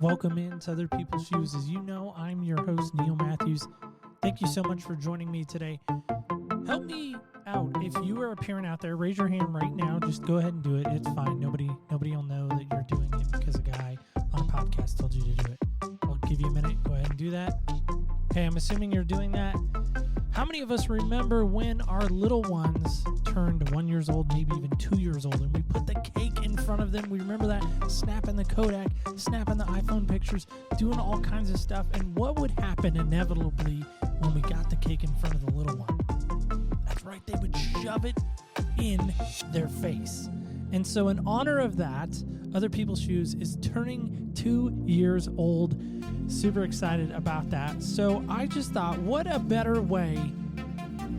Welcome into Other People's Shoes. As you know, I'm your host, Neil Matthews. Thank you so much for joining me today. Help me out. If you are a parent out there, raise your hand right now. Just go ahead and do it. It's fine. Nobody will know that you're doing it because a guy on a podcast told you to do it. I'll give you a minute. Go ahead and do that. Okay, I'm assuming you're doing that. How many of us remember when our little ones turned 1 year old, maybe even 2 years old, and we put the cake in front of them? We remember that, snapping the Kodak, snapping the iPhone pictures, doing all kinds of stuff. And what would happen inevitably when we got the cake in front of the little one? That's right, they would shove it in their face. And so in honor of that, Other People's Shoes is turning 2 years old. Super excited about that. So I just thought, what a better way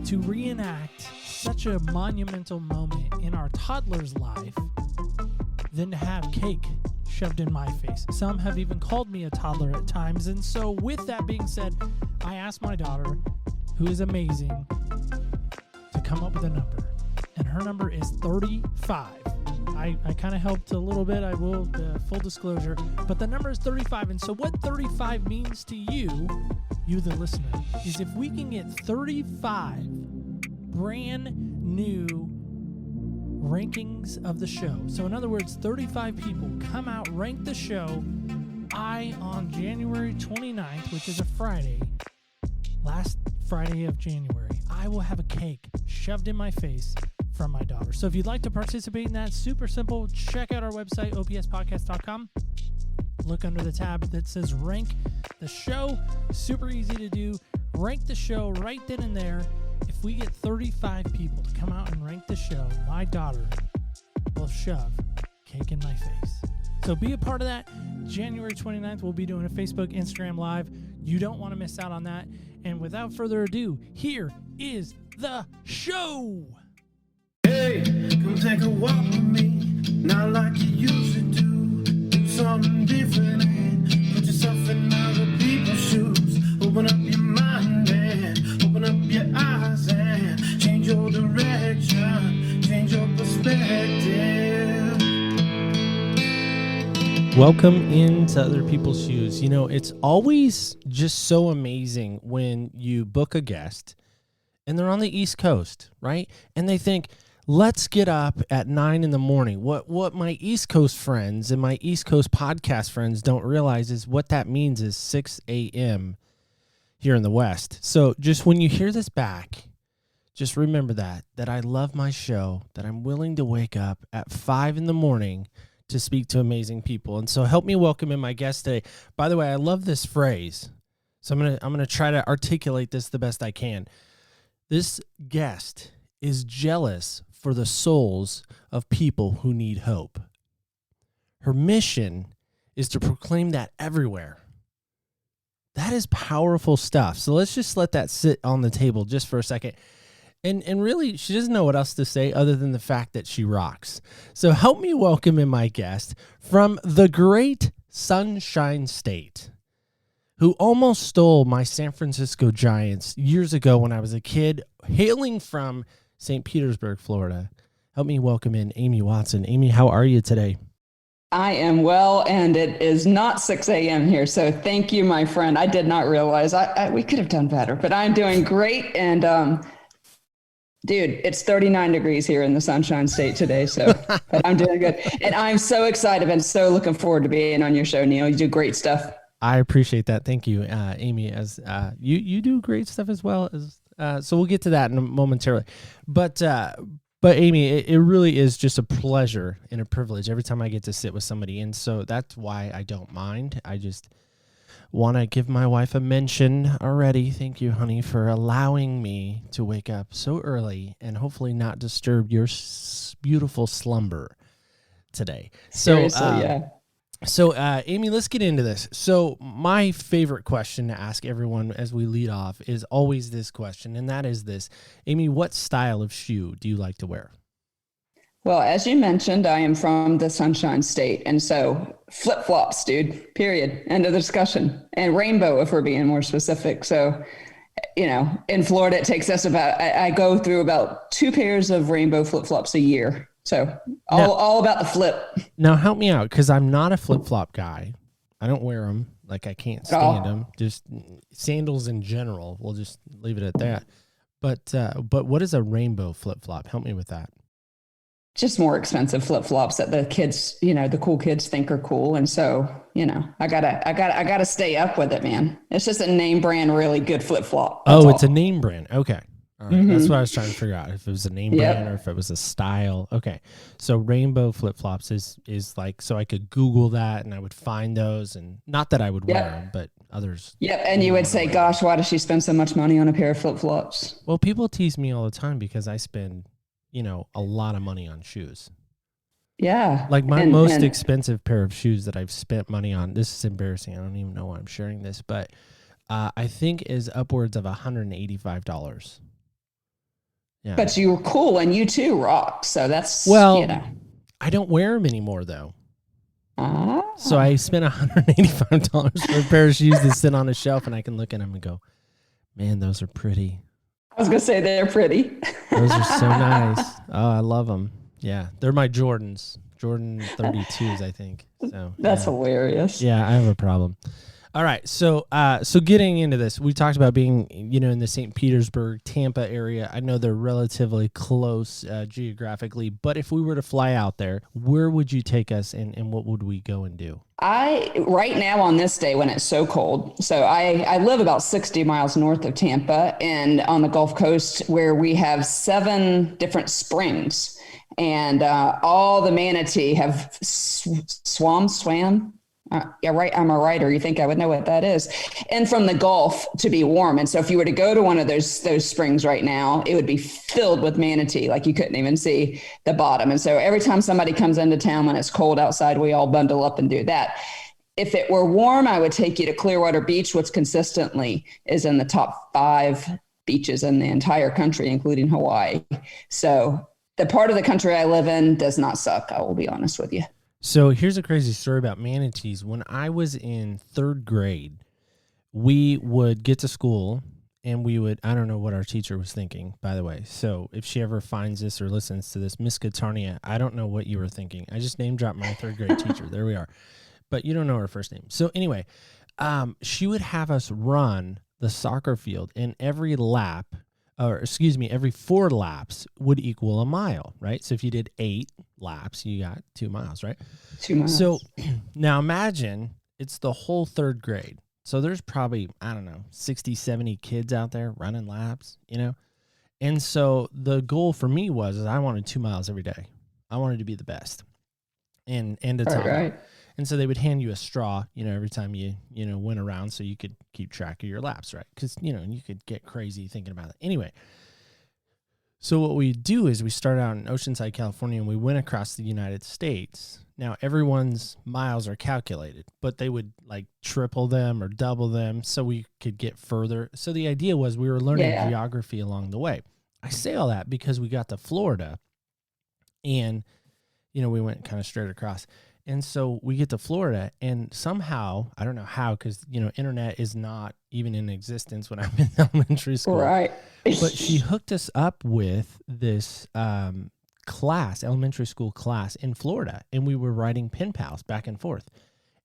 to reenact such a monumental moment in our toddler's life than to have cake shoved in my face. Some have even called me a toddler at times. And so with that being said, I asked my daughter, who is amazing, to come up with a number. And her number is 35. I kind of helped a little bit, I will, full disclosure, but the number is 35. And so what 35 means to you, the listener, is if we can get 35 brand new rankings of the show. So in other words, 35 people come out, rank the show. On January 29th, which is a Friday, last Friday of January, I will have a cake shoved in my face from my daughter. So if you'd like to participate in that, super simple. Check out our website, opspodcast.com. Look under the tab that says rank the show. Super easy to do. Rank the show right then and there. If we get 35 people to come out and rank the show, my daughter will shove cake in my face. So be a part of that. January 29th, we'll be doing a Facebook, Instagram Live. You don't want to miss out on that. And without further ado, here is the show. Hey, come take a walk with me, not like you used to do. Do something different and put yourself in other people's shoes. Open up your mind and open up your eyes and change your direction, change your perspective. Welcome into Other People's Shoes. You know, it's always just so amazing when you book a guest and they're on the East Coast, right? And they think, let's get up at 9 in the morning. What my East Coast friends and my East Coast podcast friends don't realize is what that means is 6 a.m. here in the West. So just when you hear this back, just remember that I love my show, that I'm willing to wake up at 5 in the morning to speak to amazing people. And so help me welcome in my guest today. By the way, I love this phrase. So I'm gonna try to articulate this the best I can. This guest is jealous for the souls of people who need hope. Her mission is to proclaim that everywhere. That is powerful stuff. So let's just let that sit on the table just for a second. And really, she doesn't know what else to say other than the fact that she rocks. So help me welcome in my guest from the great Sunshine State, who almost stole my San Francisco Giants years ago when I was a kid, hailing from St. Petersburg, Florida. Help me welcome in Amy Watson. Amy, how are you today? I am well, and it is not 6 a.m. here, so thank you, my friend. I did not realize we could have done better, but I'm doing great, and dude, it's 39 degrees here in the Sunshine State today, so but I'm doing good. And I'm so excited and so looking forward to being on your show, Neil. You do great stuff. I appreciate that. Thank you, Amy. As you do great stuff as well. So we'll get to that momentarily. But Amy, it really is just a pleasure and a privilege every time I get to sit with somebody. And so that's why I don't mind. I just want to give my wife a mention already. Thank you, honey, for allowing me to wake up so early and hopefully not disturb your beautiful slumber today. Seriously, yeah. So, Amy, let's get into this. So my favorite question to ask everyone as we lead off is always this question, and that is this. Amy, what style of shoe do you like to wear? Well, as you mentioned, I am from the Sunshine State, and so flip-flops, dude, period, end of the discussion. And rainbow, if we're being more specific. So, you know, in Florida, it takes us I go through about 2 pairs of rainbow flip-flops a year. So all about the flip. Now help me out, because I'm not a flip-flop guy. I don't wear them. Like I can't At all. stand them. Just sandals in general. We'll just leave it at that. But what is a rainbow flip flop? Help me with that. Just more expensive flip flops that the kids, the cool kids think are cool. And so, I gotta stay up with it, man. It's just a name brand, really good flip flop. It's a name brand. Okay. All right. That's what I was trying to figure out. If it was a name brand or if it was a style. Okay. So rainbow flip flops is like, so I could Google that and I would find those, and not that I would wear them, but others. Yep. And you would say, gosh, why does she spend so much money on a pair of flip flops? Well, people tease me all the time because I spend, a lot of money on shoes. Yeah. Like my most expensive pair of shoes that I've spent money on, this is embarrassing. I don't even know why I'm sharing this, but I think is upwards of $185. Yeah. But you were cool and you too rock. So that's, I don't wear them anymore though. So I spent $185 for a pair of shoes that sit on a shelf, and I can look at them and go, man, those are pretty. I was going to say they're pretty. Those are so nice. Oh, I love them. Yeah. They're my Jordans. Jordan 32s, I think. So that's hilarious. Yeah, I have a problem. All right. So getting into this, we talked about being, in the St. Petersburg, Tampa area. I know they're relatively close geographically, but if we were to fly out there, where would you take us and what would we go and do? Right now on this day when it's so cold, so I live about 60 miles north of Tampa and on the Gulf Coast where we have 7 different springs, and all the manatee have swam. Yeah, right. I'm a writer. You think I would know what that is? And from the Gulf to be warm. And so if you were to go to one of those springs right now, it would be filled with manatee. Like you couldn't even see the bottom. And so every time somebody comes into town when it's cold outside, we all bundle up and do that. If it were warm, I would take you to Clearwater Beach, which consistently is in the top 5 beaches in the entire country, including Hawaii. So the part of the country I live in does not suck. I will be honest with you. So here's a crazy story about manatees. When I was in 3rd grade, we would get to school and I don't know what our teacher was thinking, by the way. So if she ever finds this or listens to this, Miss Katarnia, I don't know what you were thinking. I just name dropped my 3rd grade teacher. There we are. But you don't know her first name. So anyway, she would have us run the soccer field, and every 4 laps would equal a mile, right? So if you did 8 laps, you got 2 miles, right? 2 miles. So now imagine it's the whole 3rd grade. So there's probably, 60, 70 kids out there running laps, And so the goal for me was I wanted 2 miles every day. I wanted to be the best and a top. Right. And so they would hand you a straw, every time you went around so you could keep track of your laps, right? Because, you could get crazy thinking about it. Anyway, so what we do is we start out in Oceanside, California, and we went across the United States. Now, everyone's miles are calculated, but they would like triple them or double them so we could get further. So the idea was we were learning geography along the way. I say all that because we got to Florida and, we went kind of straight across. And so we get to Florida, and somehow, I don't know how, because, internet is not even in existence when I'm in elementary school. Right. But she hooked us up with this elementary school class in Florida, and we were writing pen pals back and forth.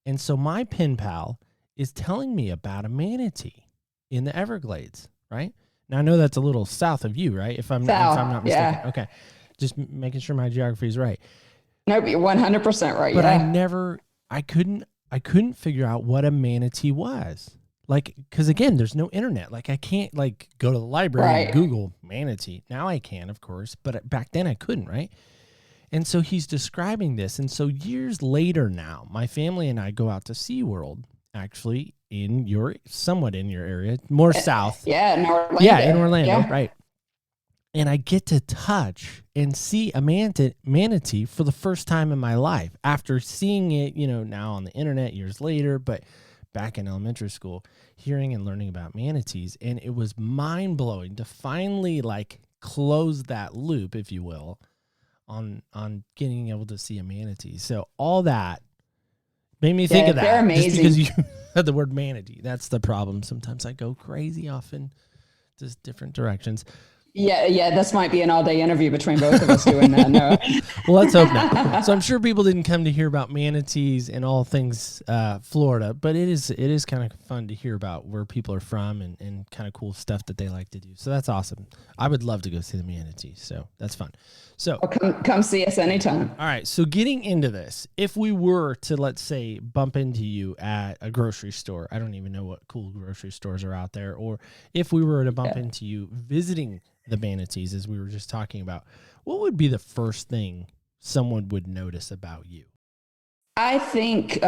And so my pen pal is telling me about a manatee in the Everglades, right? Now, I know that's a little south of you, right? If I'm not mistaken. Yeah. Okay. Just making sure my geography is right. Nope, you're 100% right. But I couldn't figure out what a manatee was. Like, because again, there's no internet. Like, I can't go to the library and Google manatee. Now I can, of course, but back then I couldn't, right? And so he's describing this. And so years later now, my family and I go out to SeaWorld, actually, somewhat in your area, more south. Yeah, in Orlando. Yeah, in Orlando, right. And I get to touch and see a manatee for the first time in my life after seeing it, now on the internet years later, but back in elementary school, hearing and learning about manatees. And it was mind blowing to finally close that loop, if you will, on getting able to see a manatee. So all that made me think of that. They're amazing. Just because you had the word manatee. That's the problem. Sometimes I go crazy off in just different directions. Yeah. This might be an all-day interview between both of us doing that. No. Well, let's hope not. So I'm sure people didn't come to hear about manatees and all things Florida, but it is kind of fun to hear about where people are from and kind of cool stuff that they like to do. So that's awesome. I would love to go see the manatees. So that's fun. So Come see us anytime. all right. So getting into this, if we were to, let's say, bump into you at a grocery store, I don't even know what cool grocery stores are out there, or if we were to bump into you visiting the manatees, as we were just talking about, what would be the first thing someone would notice about you? I think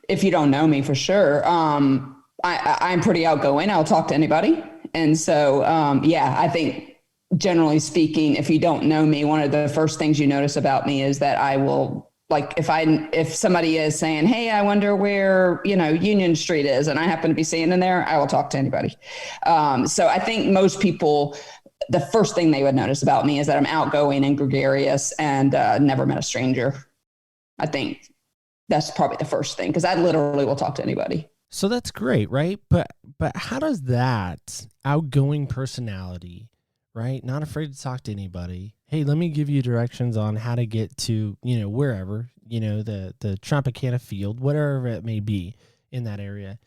if you don't know me for sure, I'm pretty outgoing. I'll talk to anybody. And so, I think generally speaking, if you don't know me, one of the first things you notice about me is that I will, like, if somebody is saying, hey, I wonder where, Union Street is, and I happen to be seeing in there, I will talk to anybody. So I think most people, the first thing they would notice about me is that I'm outgoing and gregarious and never met a stranger. I think that's probably the first thing, because I literally will talk to anybody. So that's great, right? But how does that outgoing personality, right? Not afraid to talk to anybody. Hey, let me give you directions on how to get to, wherever, the Tropicana field, whatever it may be in that area.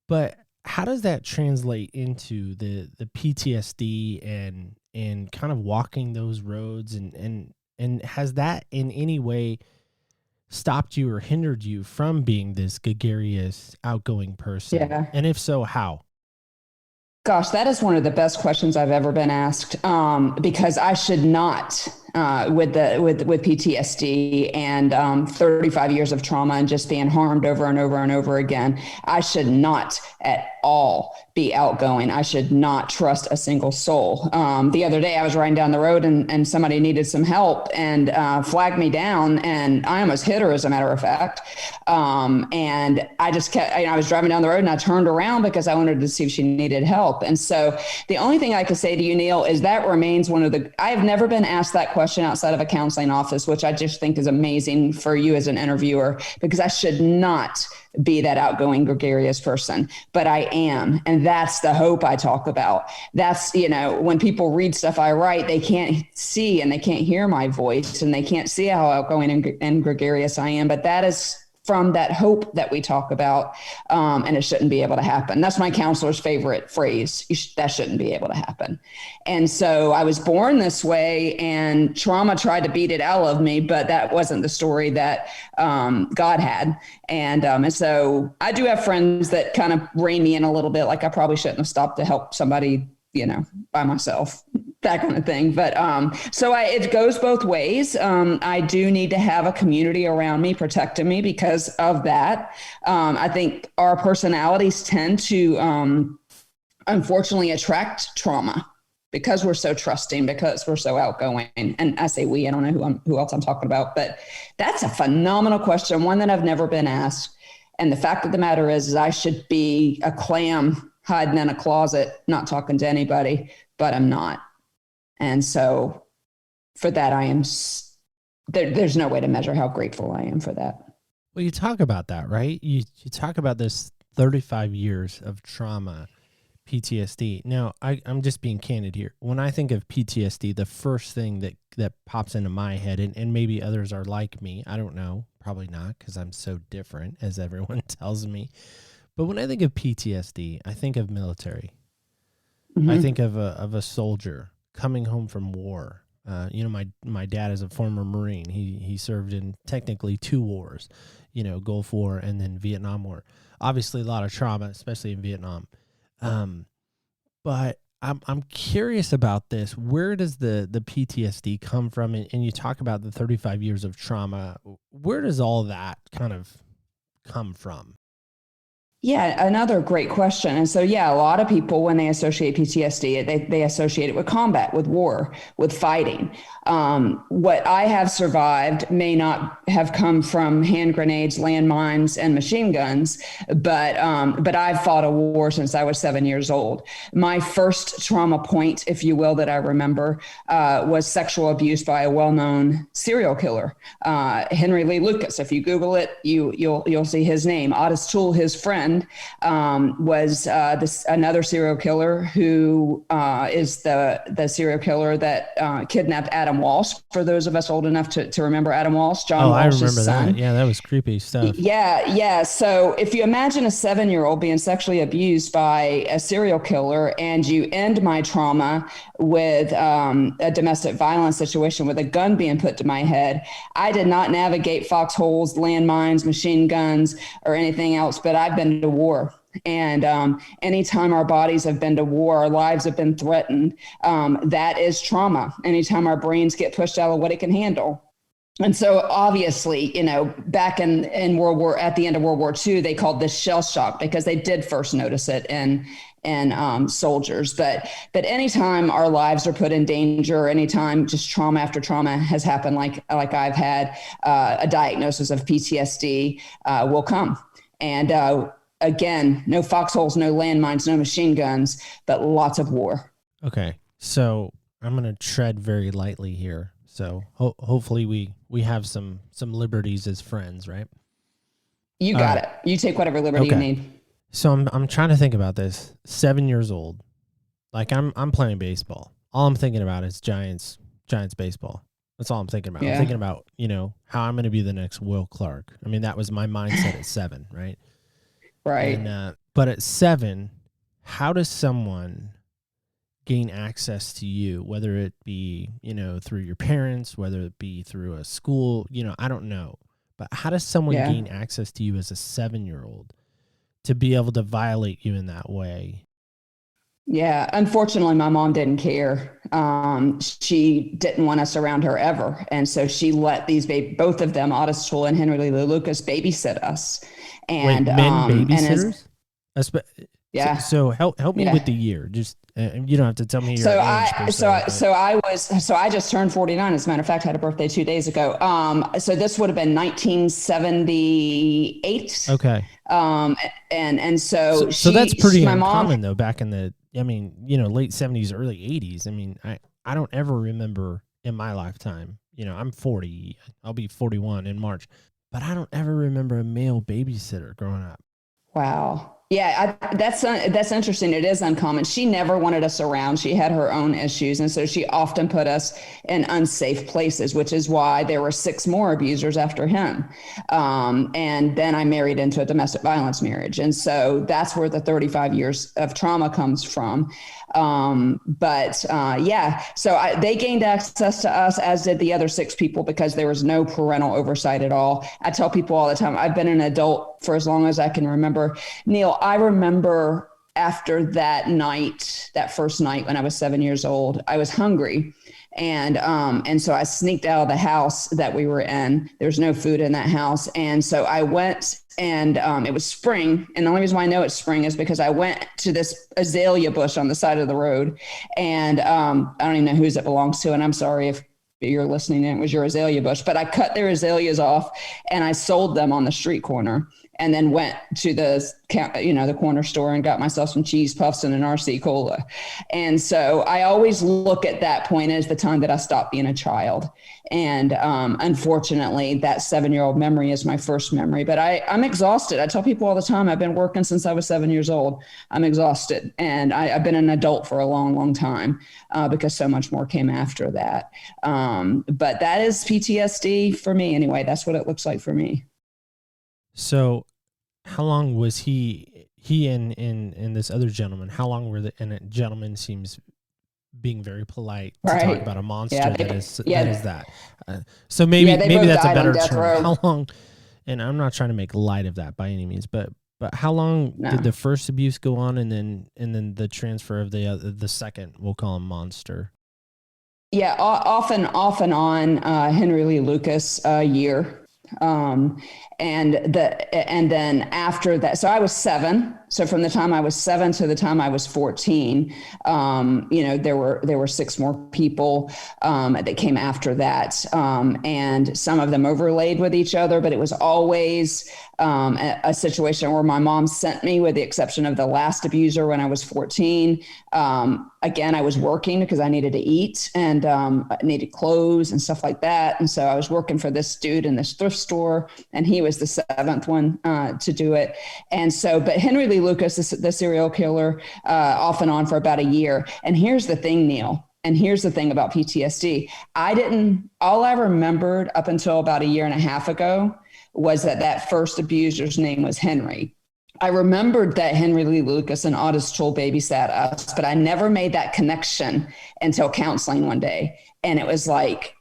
But how does that translate into the PTSD and kind of walking those roads and has that in any way stopped you or hindered you from being this gregarious, outgoing person? Yeah. And if so, how? Gosh, that is one of the best questions I've ever been asked, because I should not, with PTSD and 35 years of trauma and just being harmed over and over and over again, I should not at all be outgoing. I should not trust a single soul. The other day I was riding down the road and somebody needed some help and flagged me down, and I almost hit her, as a matter of fact. And I just kept, I was driving down the road and I turned around because I wanted to see if she needed help. And so the only thing I could say to you, Neil, is that remains I have never been asked that question outside of a counseling office, which I just think is amazing for you as an interviewer, because I should not be that outgoing, gregarious person, but I am. And that's the hope I talk about. That's, when people read stuff I write, they can't see and they can't hear my voice and they can't see how outgoing and gregarious I am. But that is from that hope that we talk about, and it shouldn't be able to happen. That's my counselor's favorite phrase. That shouldn't be able to happen. And so I was born this way, and trauma tried to beat it out of me, but that wasn't the story that God had. And so I do have friends that kind of rein me in a little bit, like I probably shouldn't have stopped to help somebody, by myself, that kind of thing. But it goes both ways. I do need to have a community around me protecting me because of that. I think our personalities tend to, unfortunately, attract trauma because we're so trusting, because we're so outgoing. And I say we, I don't know who else I'm talking about, but that's a phenomenal question, one that I've never been asked. And the fact of the matter is I should be a clam hiding in a closet, not talking to anybody, but I'm not. And so for that, I am, there's no way to measure how grateful I am for that. Well, you talk about that, right? You talk about this 35 years of trauma, PTSD. Now, I'm just being candid here. When I think of PTSD, the first thing that pops into my head, and maybe others are like me, I don't know, probably not, because I'm so different, as everyone tells me. But when I think of PTSD, I think of military. Mm-hmm. I think of a soldier coming home from war. My dad is a former Marine. He served in technically 2 wars, Gulf War and then Vietnam War. Obviously, a lot of trauma, especially in Vietnam. But I'm curious about this. Where does the PTSD come from? And you talk about the 35 years of trauma. Where does all that kind of come from? Yeah, another great question. And so, a lot of people, when they associate PTSD, they associate it with combat, with war, with fighting. What I have survived may not have come from hand grenades, landmines, and machine guns, but I've fought a war since I was 7 years old. My first trauma point, if you will, that I remember was sexual abuse by a well-known serial killer, Henry Lee Lucas. If you Google it, you'll see his name. Otis Toole, his friend, friend was this another serial killer who is the serial killer that kidnapped Adam Walsh. For those of us old enough to remember Adam Walsh, John Walsh's I remember son. that. Yeah, that was creepy stuff. Yeah. So if you imagine a 7-year-old being sexually abused by a serial killer, and you end my trauma with a domestic violence situation with a gun being put to my head, I did not navigate foxholes, landmines, machine guns, or anything else, but I've been to war. And anytime our bodies have been to war, our lives have been threatened, that is trauma. Anytime our brains get pushed out of what it can handle. And so obviously, back in World War, at the end of World War II, they called this shell shock because they did first notice it in soldiers. But anytime our lives are put in danger, anytime just trauma after trauma has happened, like I've had, a diagnosis of PTSD will come. And again, no foxholes, no landmines, no machine guns, but lots of war. Okay, so I'm going to tread very lightly here. So hopefully we have some liberties as friends, right? You got it. You take whatever liberty you need. So I'm trying to think about this. 7 years old, like I'm playing baseball. All I'm thinking about is Giants baseball. That's all I'm thinking about. Yeah. I'm thinking about how I'm going to be the next Will Clark. I mean, that was my mindset at 7, right? Right. And, but at 7, how does someone gain access to you, whether it be, through your parents, whether it be through a school, I don't know. But how does someone gain access to you as a 7-year-old to be able to violate you in that way? Yeah, unfortunately, my mom didn't care. She didn't want us around her ever. And so she let both of them, Otis Toole and Henry Lee Lucas, babysit us. And wait, men babysitters? Yeah. So help me with the year. Just you don't have to tell me your age. I just turned 49. As a matter of fact, I had a birthday 2 days ago. So this would have been 1978. Okay. And so that's pretty uncommon though. Back in the, late 70s, early 80s. I mean, I don't ever remember in my lifetime. I'm 40. I'll be 41 in March, but I don't ever remember a male babysitter growing up. Wow. Yeah, that's interesting. It is uncommon. She never wanted us around. She had her own issues. And so she often put us in unsafe places, which is why there were 6 more abusers after him. And then I married into a domestic violence marriage. And so that's where the 35 years of trauma comes from. So they gained access to us, as did the other 6 people, because there was no parental oversight at all. I tell people all the time, I've been an adult for as long as I can remember. Neil, I remember after that first night when I was 7 years old, I was hungry. And so I sneaked out of the house that we were in. There was no food in that house. And so I went, and it was spring. And the only reason why I know it's spring is because I went to this azalea bush on the side of the road. And I don't even know whose it belongs to. And I'm sorry if you're listening and it was your azalea bush, but I cut their azaleas off and I sold them on the street corner, and then went to the corner store and got myself some cheese puffs and an RC cola. And so I always look at that point as the time that I stopped being a child. And unfortunately, that 7-year-old memory is my first memory. But I'm exhausted. I tell people all the time, I've been working since I was 7 years old. I'm exhausted. And I've been an adult for a long, long time because so much more came after that. But that is PTSD for me anyway. That's what it looks like for me. So how long was he and this other gentleman, how long were and a gentleman seems being very polite to talk about a monster that is that. So maybe that's a better term. How long, and I'm not trying to make light of that by any means, but how long did the first abuse go on, and then the transfer of the second, we'll call him monster? Yeah, off and on, Henry Lee Lucas, a year. And then after that, so I was 7. So from the time I was 7 to the time I was 14, there were 6 more people that came after that, and some of them overlaid with each other, but it was always a situation where my mom sent me, with the exception of the last abuser when I was 14. Again, I was working because I needed to eat and I needed clothes and stuff like that. And so I was working for this dude in this thrift store, and he was the seventh one to do it. And so, but Henry Lee Lucas, the serial killer, off and on for about a year. And here's the thing, Neil. And here's the thing about PTSD. All I remembered up until about a year and a half ago was that first abuser's name was Henry. I remembered that Henry Lee Lucas and Otis Toole babysat us, but I never made that connection until counseling one day. And it was like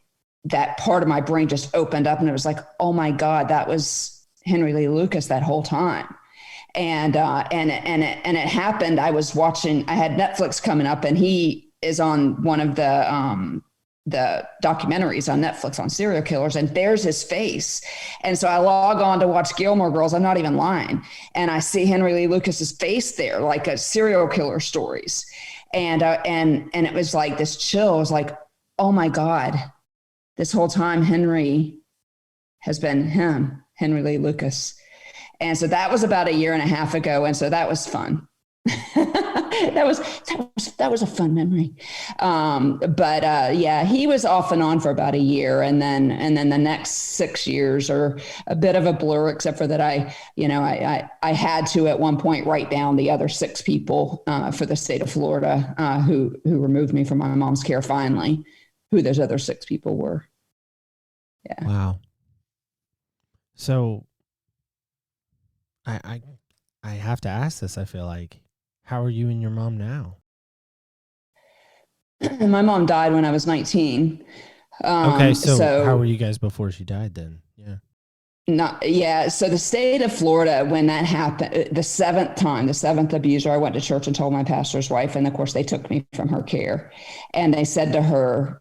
that part of my brain just opened up, and it was like, oh my God, that was Henry Lee Lucas that whole time. And it happened. I was watching, I had Netflix coming up, and he is on one of the documentaries on Netflix on serial killers, and there's his face. And so I log on to watch Gilmore Girls. I'm not even lying. And I see Henry Lee Lucas's face there, like a serial killer stories. And it was like this chill. I was like, oh my God, this whole time Henry has been him, Henry Lee Lucas. And so that was about a year and a half ago. And so that was fun. that was a fun memory. Yeah, he was off and on for about a year, and then the next 6 years are a bit of a blur, except for that I had to at one point write down the other 6 people for the state of Florida who removed me from my mom's care finally, who those other 6 people were. Yeah. Wow. So I have to ask this, I feel like. How are you and your mom now? My mom died when I was 19. Okay, so how were you guys before she died then? Yeah. So the state of Florida, when that happened, the seventh abuser, I went to church and told my pastor's wife, and of course they took me from her care. And they said to her,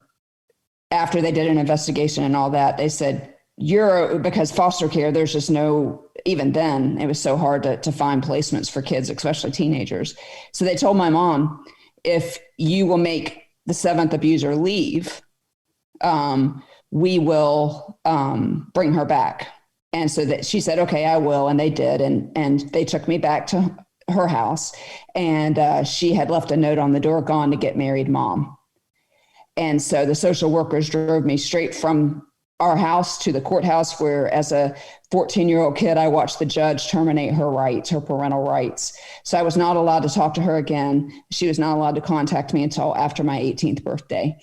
after they did an investigation and all that, they said, because foster care, there's just no, even then, it was so hard to find placements for kids, especially teenagers. So they told my mom, if you will make the 7th abuser leave, we will bring her back. And so that she said, okay, I will. And they did. And they took me back to her house, and she had left a note on the door, gone to get married, mom. And so the social workers drove me straight from our house to the courthouse, where as a 14-year-old kid, I watched the judge terminate her rights, her parental rights. So I was not allowed to talk to her again. She was not allowed to contact me until after my 18th birthday.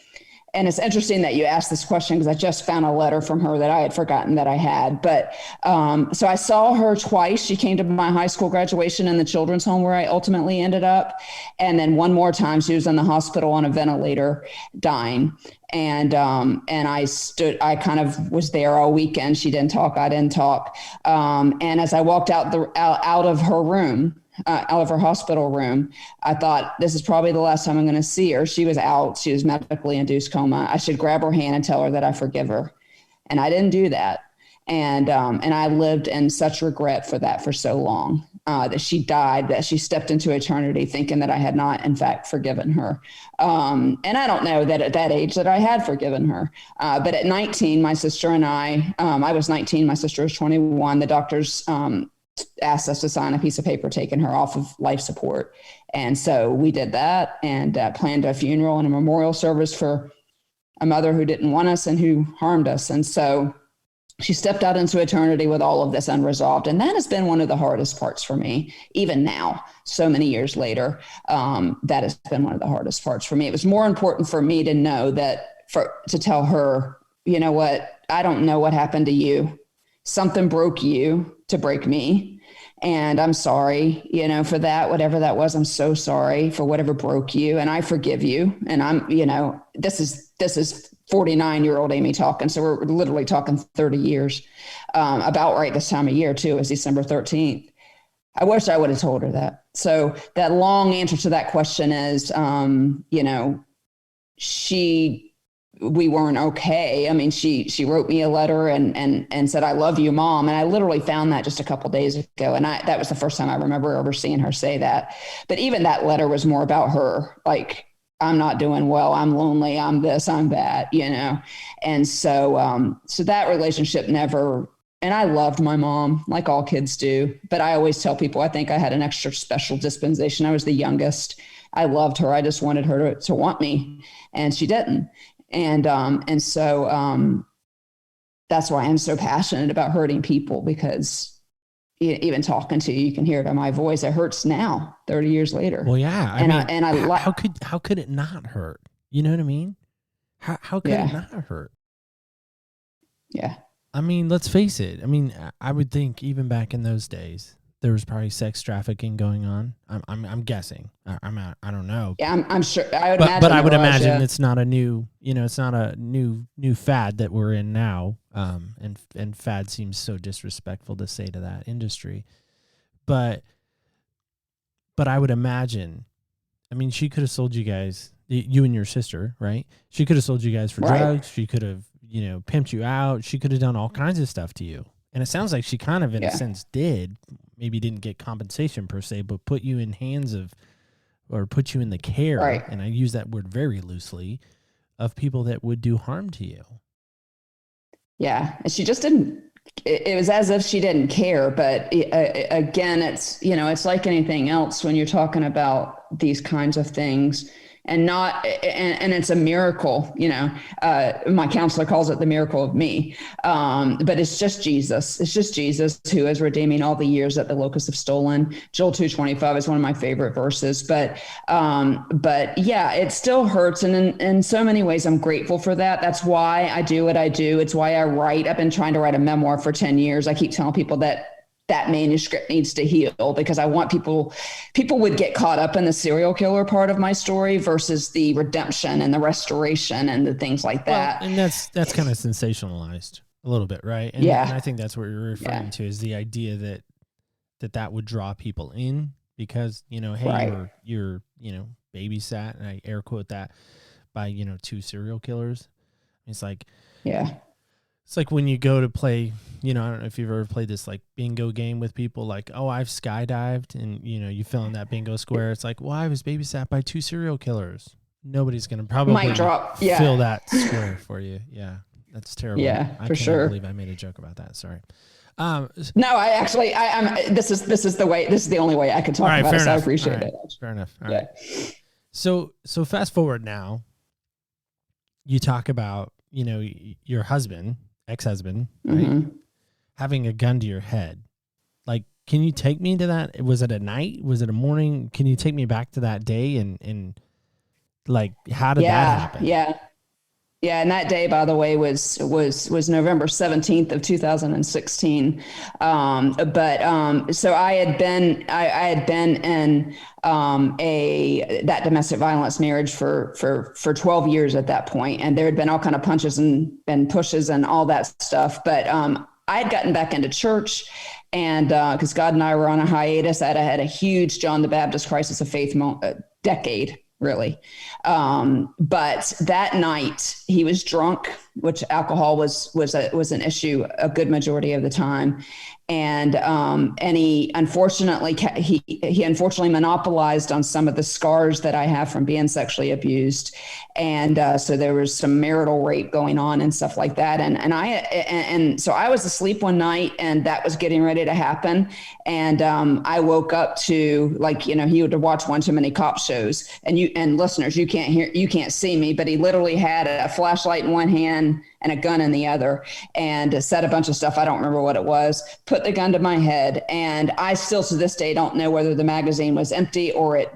And it's interesting that you asked this question, because I just found a letter from her that I had forgotten that I had. But so I saw her twice. She came to my high school graduation in the children's home where I ultimately ended up. And then one more time, she was in the hospital on a ventilator dying. And I kind of was there all weekend. She didn't talk, I didn't talk. And as I walked out of her room, out of her hospital room, I thought, this is probably the last time I'm going to see her. She was out. She was medically induced coma. I should grab her hand and tell her that I forgive her. And I didn't do that. And I lived in such regret for that for so long, that she died, that she stepped into eternity thinking that I had not, in fact, forgiven her. And I don't know that at that age that I had forgiven her. But at 19, my sister and I was 19, my sister was 21. The doctors asked us to sign a piece of paper taking her off of life support. And so we did that, and planned a funeral and a memorial service for a mother who didn't want us and who harmed us. And so she stepped out into eternity with all of this unresolved. And that has been one of the hardest parts for me, even now, so many years later. That has been one of the hardest parts for me. It was more important for me to know to tell her, you know what, I don't know what happened to you. Something broke you to break me. And I'm sorry, for that, whatever that was. I'm so sorry for whatever broke you. And I forgive you. And I'm, this is 49-year-old Amy talking. So we're literally talking 30 years, about right this time of year too, is December 13th. I wish I would have told her that. So that long answer to that question is, we weren't okay. I mean, she wrote me a letter and said, I love you, Mom. And I literally found that just a couple of days ago. And that was the first time I remember ever seeing her say that. But even that letter was more about her. Like, I'm not doing well. I'm lonely. I'm this, I'm that, And so that relationship never and I loved my mom like all kids do, but I always tell people, I think I had an extra special dispensation. I was the youngest. I loved her. I just wanted her to want me, and she didn't. And so that's why I'm so passionate about hurting people, because even talking to you, you can hear it in my voice. It hurts now, 30 years later. Well, yeah. How could it not hurt? You know what I mean? How could it not hurt? Yeah. I mean, let's face it. I mean, I would think even back in those days, there was probably sex trafficking going on. I'm guessing. I don't know. Yeah, I'm sure. I would imagine. But I would imagine it's not a new, it's not a new fad that we're in now. And fad seems so disrespectful to say to that industry. But I would imagine, I mean, she could have sold you guys, you and your sister, right? She could have sold you guys for drugs. She could have, pimped you out. She could have done all kinds of stuff to you. And it sounds like she kind of, in a sense, did. Maybe didn't get compensation per se, but put you in hands of, or put you in the care, and I use that word very loosely, of people that would do harm to you. Yeah, and she just didn't. It was as if she didn't care. But again, it's it's like anything else when you're talking about these kinds of things. And it's a miracle, my counselor calls it the miracle of me. But it's just Jesus. It's just Jesus who is redeeming all the years that the locusts have stolen. Joel 2:25 is one of my favorite verses, but yeah, it still hurts. And in so many ways, I'm grateful for that. That's why I do what I do. It's why I write. I've been trying to write a memoir for 10 years. I keep telling people that manuscript needs to heal, because I want people would get caught up in the serial killer part of my story versus the redemption and the restoration and the things like that. Well, and that's kind of sensationalized a little bit, right? And, and I think that's what you're referring to, is the idea that would draw people in, because, hey, you're babysat, and I air quote that, by, 2 serial killers. It's like, it's like when you go to play, I don't know if you've ever played this like bingo game with people, like, oh, I've skydived, and you fill in that bingo square. It's like, well, I was babysat by 2 serial killers. Nobody's going to probably fill that square for you. Yeah, that's terrible. Yeah, for sure. I can't believe I made a joke about that. Sorry. No, this is the only way I could talk about it. So I appreciate it. Fair enough. All right. So fast forward now, you talk about, your husband, ex-husband, right? Having a gun to your head. Like, can you take me to that? Was it a night? Was it a morning? Can you take me back to that day and like, how did that happen? Yeah. And that day, by the way, was November 17th of 2016. So I had been in that domestic violence marriage for 12 years at that point. And there had been all kind of punches and pushes and all that stuff. But I had gotten back into church, and because God and I were on a hiatus, I had a huge John the Baptist crisis of faith decade, really. But that night he was drunk, which alcohol was an issue a good majority of the time. And he unfortunately monopolized on some of the scars that I have from being sexually abused. And so there was some marital rape going on and stuff like that. And so I was asleep one night, and that was getting ready to happen. And I woke up to, like, he would watch one too many cop shows, and listeners, you can't see me, but he literally had a flashlight in one hand and a gun in the other, and said a bunch of stuff. I don't remember what it was, put the gun to my head. And I still to this day don't know whether the magazine was empty or it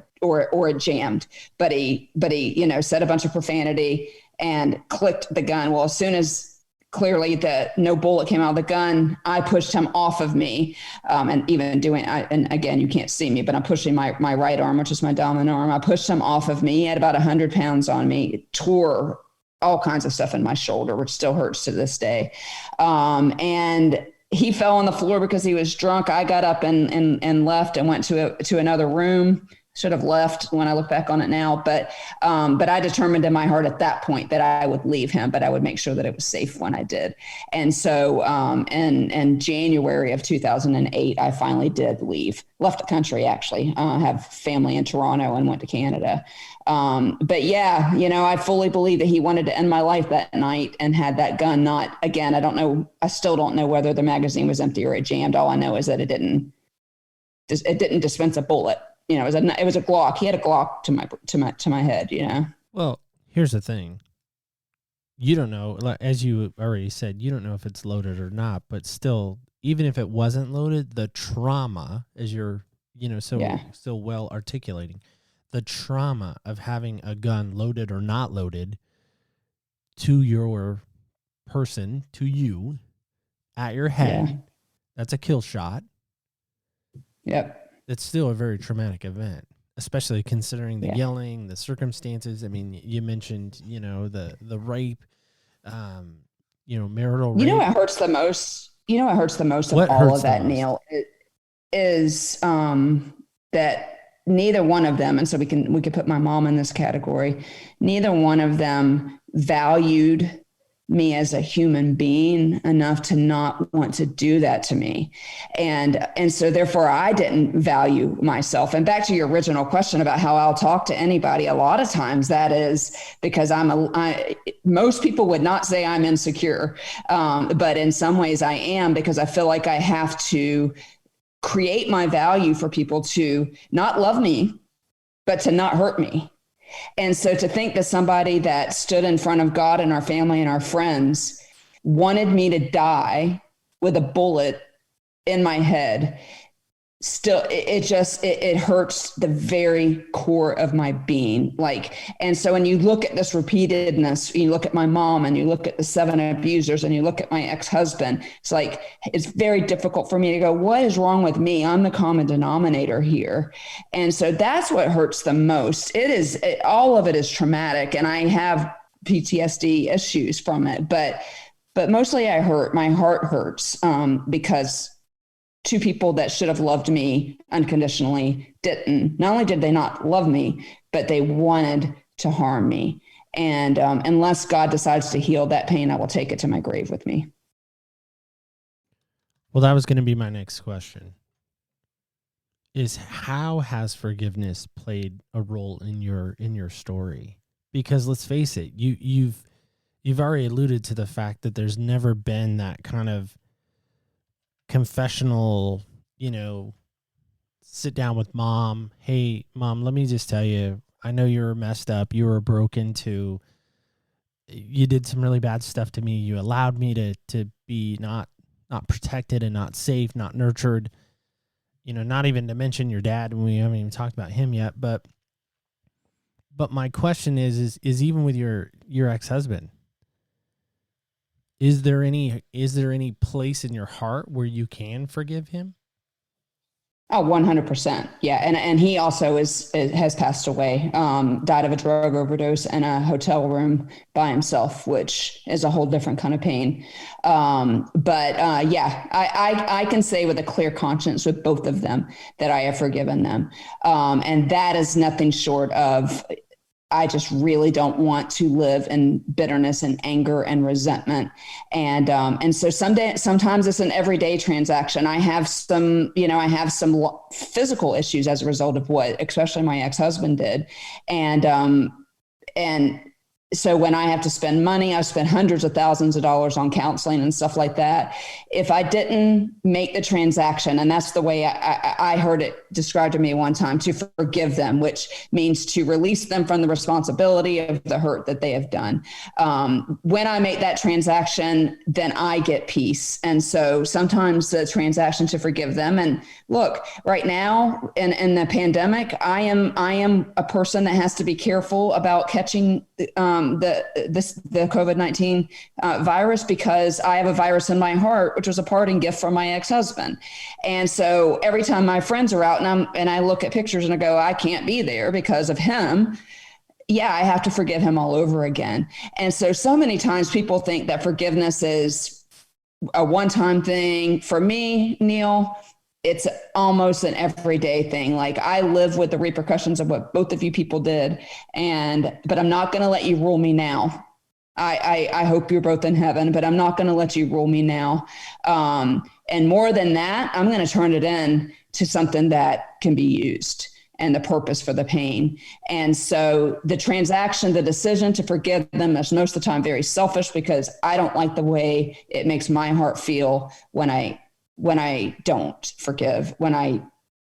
jammed, but he said a bunch of profanity and clicked the gun. Well, as soon as clearly no bullet came out of the gun, I pushed him off of me. And even and again, you can't see me, but I'm pushing my right arm, which is my dominant arm. I pushed him off of me. He had about 100 pounds on me. It tore all kinds of stuff in my shoulder, which still hurts to this day. And he fell on the floor because he was drunk. I got up and left and went to another room, should have left when I look back on it now. But I determined in my heart at that point that I would leave him, but I would make sure that it was safe when I did. And so in January of 2008, I finally did leave, left the country, actually. Have family in Toronto and went to Canada. But yeah, I fully believe that he wanted to end my life that night and had that gun. Not, again, I still don't know whether the magazine was empty or it jammed. All I know is that it didn't dispense a bullet. It was a Glock. He had a Glock to my head, Well, here's the thing. You don't know, as you already said, you don't know if it's loaded or not, but still, even if it wasn't loaded, the trauma, as you're, so well articulating, the trauma of having a gun loaded or not loaded to your person, to you, at your head, that's a kill shot. Yep. It's still a very traumatic event, especially considering the yelling, the circumstances. I mean, you mentioned, the rape, marital rape. What hurts the most? What hurts the most of all of that, Neil, is that neither one of them, and so we could put my mom in this category, neither one of them valued me as a human being enough to not want to do that to me. And so therefore I didn't value myself. And back to your original question about how I'll talk to anybody, a lot of times that is because most people would not say I'm insecure. But in some ways I am, because I feel like I have to create my value for people to not love me, but to not hurt me. And so to think that somebody that stood in front of God and our family and our friends wanted me to die with a bullet in my head, still, it hurts the very core of my being. And so when you look at this repeatedness, you look at my mom and you look at the 7 abusers and you look at my ex-husband, it's very difficult for me to go, what is wrong with me? I'm the common denominator here. And so that's what hurts the most. All of it is traumatic, and I have PTSD issues from it, but mostly my heart hurts because two people that should have loved me unconditionally didn't. Not only did they not love me, but they wanted to harm me. And unless God decides to heal that pain, I will take it to my grave with me. Well, that was going to be my next question. Is how has forgiveness played a role in your story? Because let's face it, you've already alluded to the fact that there's never been that kind of confessional, sit down with mom. Hey, mom, let me just tell you, I know you were messed up. You were broken to, you did some really bad stuff to me. You allowed me to be not protected and not safe, not nurtured, not even to mention your dad. We haven't even talked about him yet. But my question is even with your ex-husband, is there any place in your heart where you can forgive him? Oh, 100%. Yeah. And he also has passed away, died of a drug overdose in a hotel room by himself, which is a whole different kind of pain. I can say with a clear conscience with both of them that I have forgiven them. And that is nothing short of, I just really don't want to live in bitterness and anger and resentment. And so sometimes it's an everyday transaction. I have some physical issues as a result of what, especially my ex-husband did. And so when I have to spend money, I've spent hundreds of thousands of dollars on counseling and stuff like that. If I didn't make the transaction, and that's the way I heard it described to me one time, to forgive them, which means to release them from the responsibility of the hurt that they have done. When I make that transaction, then I get peace. And so sometimes the transaction to forgive them. And look, right now in the pandemic, I am a person that has to be careful about catching the COVID-19 virus, because I have a virus in my heart, which was a parting gift from my ex-husband. And so every time my friends are out and I look at pictures and I go, I can't be there because of him. Yeah, I have to forgive him all over again. And so many times people think that forgiveness is a one-time thing. For me, Neil, it's almost an everyday thing. Like, I live with the repercussions of what both of you people did. But I'm not going to let you rule me now. I hope you're both in heaven, but I'm not going to let you rule me now. And more than that, I'm going to turn it in to something that can be used, and the purpose for the pain. And so the transaction, the decision to forgive them is most of the time very selfish, because I don't like the way it makes my heart feel when I don't forgive, when I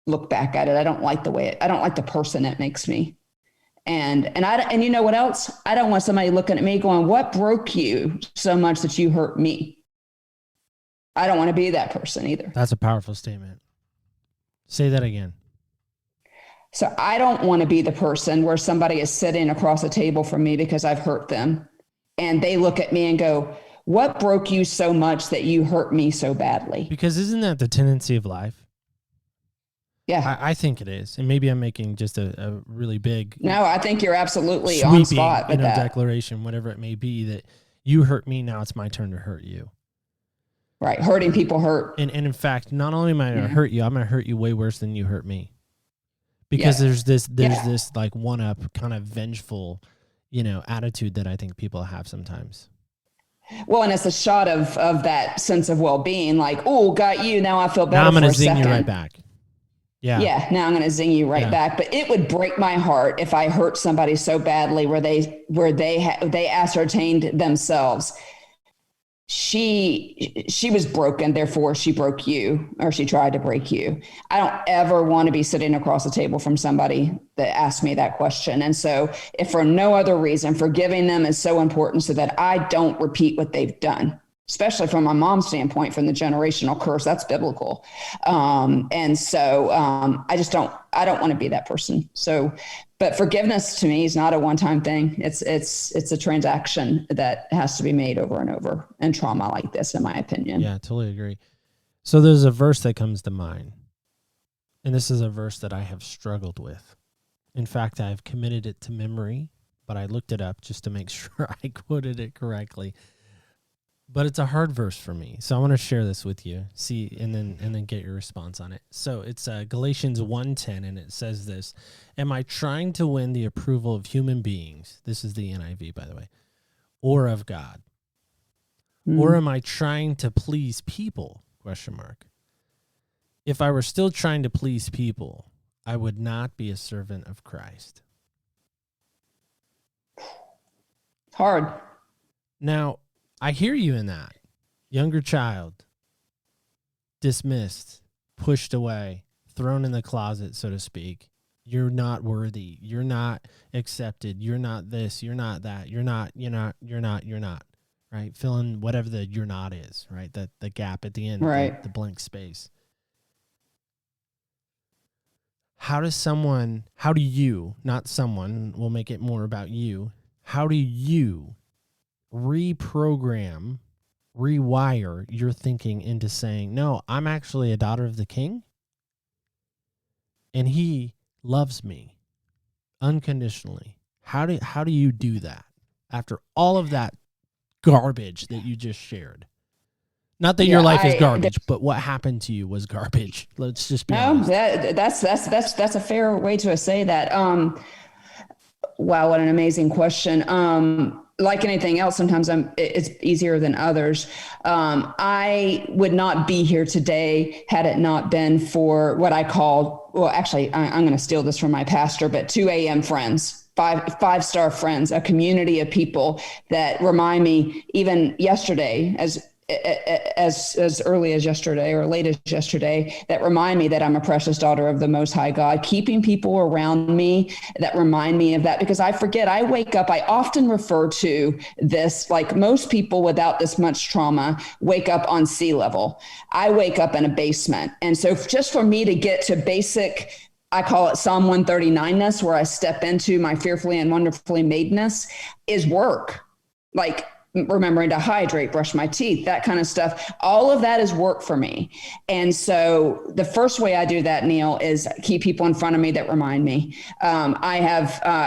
look back at it. I don't like I don't like the person it makes me. And you know what else? I don't want somebody looking at me going, what broke you so much that you hurt me? I don't want to be that person either. That's a powerful statement. Say that again. So I don't want to be the person where somebody is sitting across a table from me because I've hurt them, and they look at me and go, what broke you so much that you hurt me so badly? Because isn't that the tendency of life? Yeah. I think it is. And maybe I'm making just a really big... No, I think you're absolutely sweeping, on spot with that. declaration, whatever it may be, that you hurt me, now it's my turn to hurt you. Right. Hurting people hurt. And in fact, not only am I going to hurt you, I'm going to hurt you way worse than you hurt me. Because there's this like one-up kind of vengeful, attitude that I think people have sometimes. Well, and it's a shot of that sense of well-being, like, oh, got you, now I feel better. Now I'm going to zing you right back. Yeah. Yeah. Now I'm going to zing you right back. But it would break my heart if I hurt somebody so badly where they ascertained themselves, she was broken, therefore she broke you, or she tried to break you. I don't ever want to be sitting across the table from somebody that asked me that question. And so, if for no other reason, forgiving them is so important so that I don't repeat what they've done, especially from my mom's standpoint, from the generational curse, that's biblical. And so I don't want to be that person. So, but forgiveness to me is not a one-time thing. It's a transaction that has to be made over and over in trauma like this, in my opinion. Yeah, totally agree. So there's a verse that comes to mind, and this is a verse that I have struggled with. In fact, I've committed it to memory, but I looked it up just to make sure I quoted it correctly. But it's a hard verse for me, so I want to share this with you. See, and then get your response on it. So it's Galatians 1:10, and it says this: "Am I trying to win the approval of human beings?" This is the NIV, by the way, "or of God? Or am I trying to please people? ? If I were still trying to please people, I would not be a servant of Christ." Hard. Now, I hear you in that. Younger child, dismissed, pushed away, thrown in the closet, so to speak. You're not worthy. You're not accepted. You're not this. You're not that. You're not, right? Fill in whatever the you're not is, right? The gap at the end, right? The blank space. How do you, not someone, we'll make it more about you. How do you reprogram, rewire your thinking into saying, no, I'm actually a daughter of the King, and he loves me unconditionally? How do you do that after all of that garbage that you just shared? Not that your life is garbage, but what happened to you was garbage. Let's just be honest. That's a fair way to say that. Wow, what an amazing question. Like anything else, sometimes it's easier than others. I would not be here today had it not been for what I call, well, actually, I'm going to steal this from my pastor, but 2 a.m. friends, five-star friends, a community of people that remind me, even yesterday, as early as yesterday or late as yesterday, that remind me that I'm a precious daughter of the Most High God, keeping people around me that remind me of that, because I forget. I wake up, I often refer to this, like most people without this much trauma wake up on sea level. I wake up in a basement. And so just for me to get to basic, I call it Psalm 139-ness, where I step into my fearfully and wonderfully madeness, is work. Like, remembering to hydrate, brush my teeth, that kind of stuff. All of that is work for me. And so the first way I do that, Neil, is keep people in front of me that remind me. I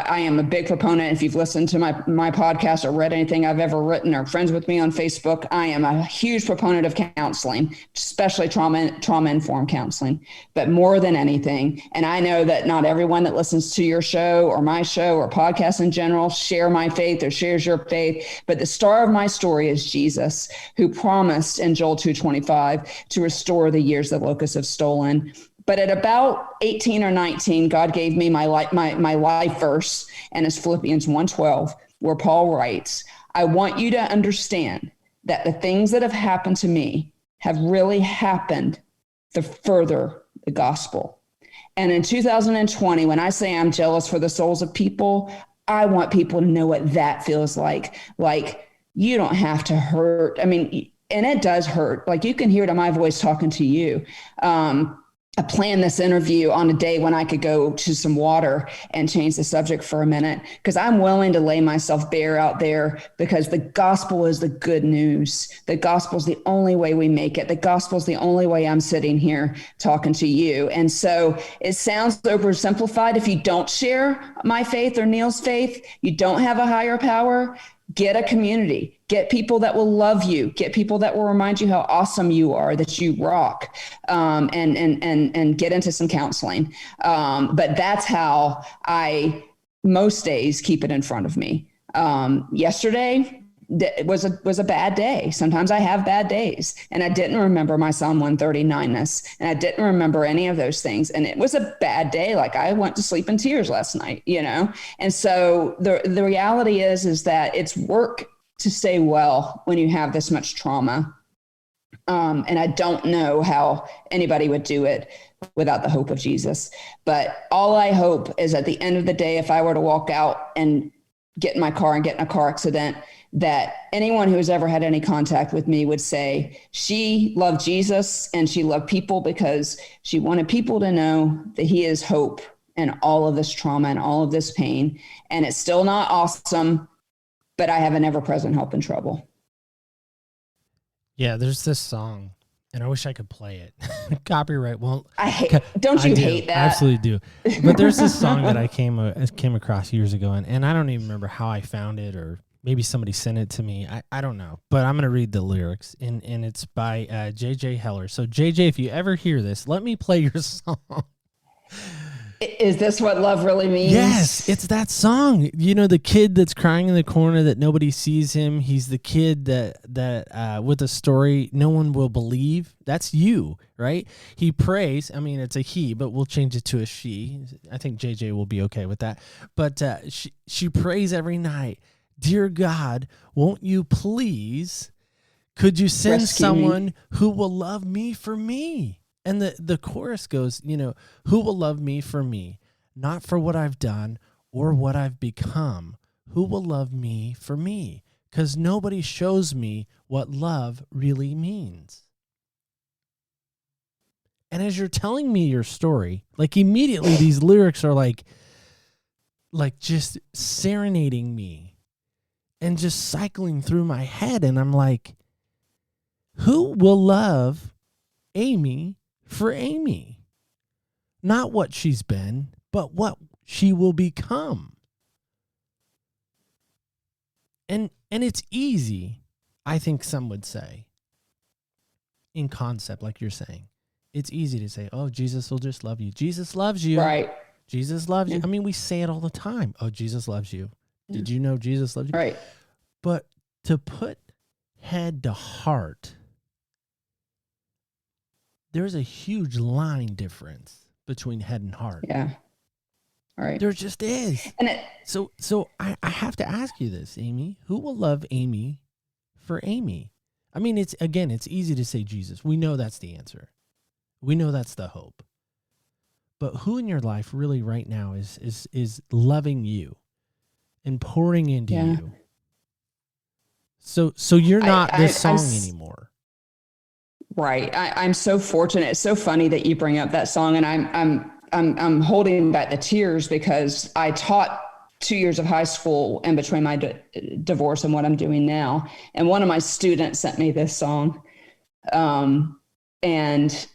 am a big proponent. If you've listened to my podcast or read anything I've ever written or friends with me on Facebook, I am a huge proponent of counseling, especially trauma-informed counseling, but more than anything. And I know that not everyone that listens to your show or my show or podcasts in general share my faith or shares your faith, but the star of my story is Jesus, who promised in Joel 2:25 to restore the years the locusts have stolen. But at about 18 or 19, God gave me my life verse, and it's Philippians 1:12, where Paul writes, I want you to understand that the things that have happened to me have really happened to further the gospel. And in 2020, when I say I'm jealous for the souls of people, I want people to know what that feels like. Like, you don't have to hurt. I mean, and it does hurt. Like, you can hear it in my voice talking to you. I planned this interview on a day when I could go to some water and change the subject for a minute, because I'm willing to lay myself bare out there, because the gospel is the good news. The gospel is the only way we make it. The gospel is the only way I'm sitting here talking to you. And so it sounds oversimplified. If you don't share my faith or Neil's faith, you don't have a higher power. Get a community, get people that will love you, get people that will remind you how awesome you are, that you rock, and get into some counseling. But that's how I most days keep it in front of me. Yesterday was a bad day. Sometimes I have bad days, and I didn't remember my Psalm 139ness, and I didn't remember any of those things. And it was a bad day. Like, I went to sleep in tears last night, And so the reality is that it's work to stay well when you have this much trauma. And I don't know how anybody would do it without the hope of Jesus. But all I hope is at the end of the day, if I were to walk out and get in my car and get in a car accident, that anyone who has ever had any contact with me would say she loved Jesus and she loved people because she wanted people to know that he is hope in all of this trauma and all of this pain. And it's still not awesome, but I have an ever-present help in trouble. Yeah, there's this song, and I wish I could play it. Copyright won't. Don't you hate that? I absolutely do. But there's this song that I came across years ago, and I don't even remember how I found it, or maybe somebody sent it to me. I don't know. But I'm going to read the lyrics, and it's by J.J. Heller. So, J.J., if you ever hear this, let me play your song. Is this what love really means? Yes, it's that song. The kid that's crying in the corner that nobody sees him. He's the kid that with a story no one will believe. That's you, right? He prays. I mean, it's a he, but we'll change it to a she. I think JJ will be okay with that. But she prays every night. Dear God, won't you please, could you send rescue someone me, who will love me for me? And the chorus goes, who will love me for me, not for what I've done or what I've become. Who will love me for me? Because nobody shows me what love really means. And as you're telling me your story, like, immediately these lyrics are like just serenading me and just cycling through my head. And I'm like, who will love Amy for Amy? Not what she's been, but what she will become. And it's easy, I think some would say, in concept, like you're saying. It's easy to say, oh, Jesus will just love you. Jesus loves you. Right. Jesus loves you. Yeah. I mean, we say it all the time. Oh, Jesus loves you. Did you know Jesus loves you? Right. But to put head to heart, there's a huge line difference between head and heart. Yeah. All right. There just is. And So I have to ask you this, Amy. Who will love Amy for Amy? I mean, it's easy to say Jesus. We know that's the answer. We know that's the hope. But who in your life really right now is loving you and pouring into you? So you're not this song anymore. Right. I'm so fortunate. It's so funny that you bring up that song, and I'm holding back the tears because I taught 2 years of high school in between my divorce and what I'm doing now. And one of my students sent me this song. And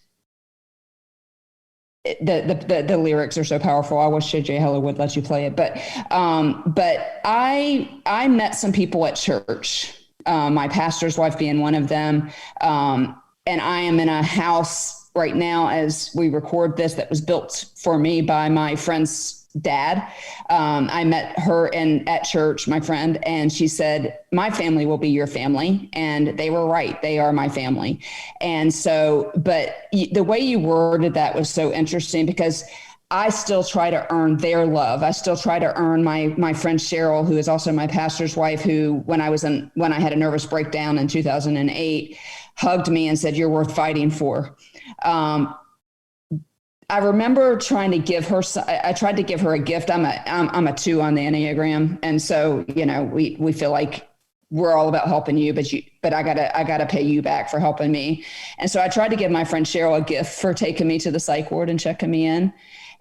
the lyrics are so powerful. I wish JJ Heller would let you play it. But I met some people at church, my pastor's wife being one of them. And I am in a house right now as we record this that was built for me by my friend's dad. I met her at church, my friend, and she said, my family will be your family. And they were right. They are my family. And so, but the way you worded that was so interesting, because I still try to earn their love. I still try to earn my friend Cheryl, who is also my pastor's wife, who when I had a nervous breakdown in 2008, hugged me and said, "You're worth fighting for." I remember trying to give her. I tried to give her a gift. I'm a 2 on the Enneagram, and so we feel like we're all about helping you, but I gotta pay you back for helping me. And so I tried to give my friend Cheryl a gift for taking me to the psych ward and checking me in.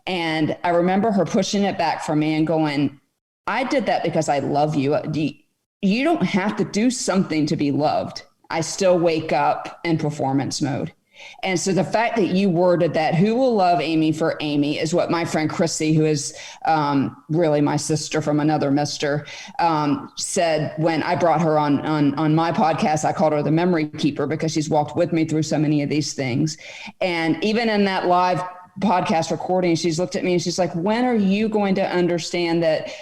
And I remember her pushing it back from me and going, "I did that because I love you. You don't have to do something to be loved." I still wake up in performance mode. And so the fact that you worded that, who will love Amy for Amy, is what my friend Chrissy, who is really my sister from another mister, said when I brought her on my podcast. I called her the memory keeper because she's walked with me through so many of these things. And even in that live podcast recording, she's looked at me and she's like, "When are you going to understand that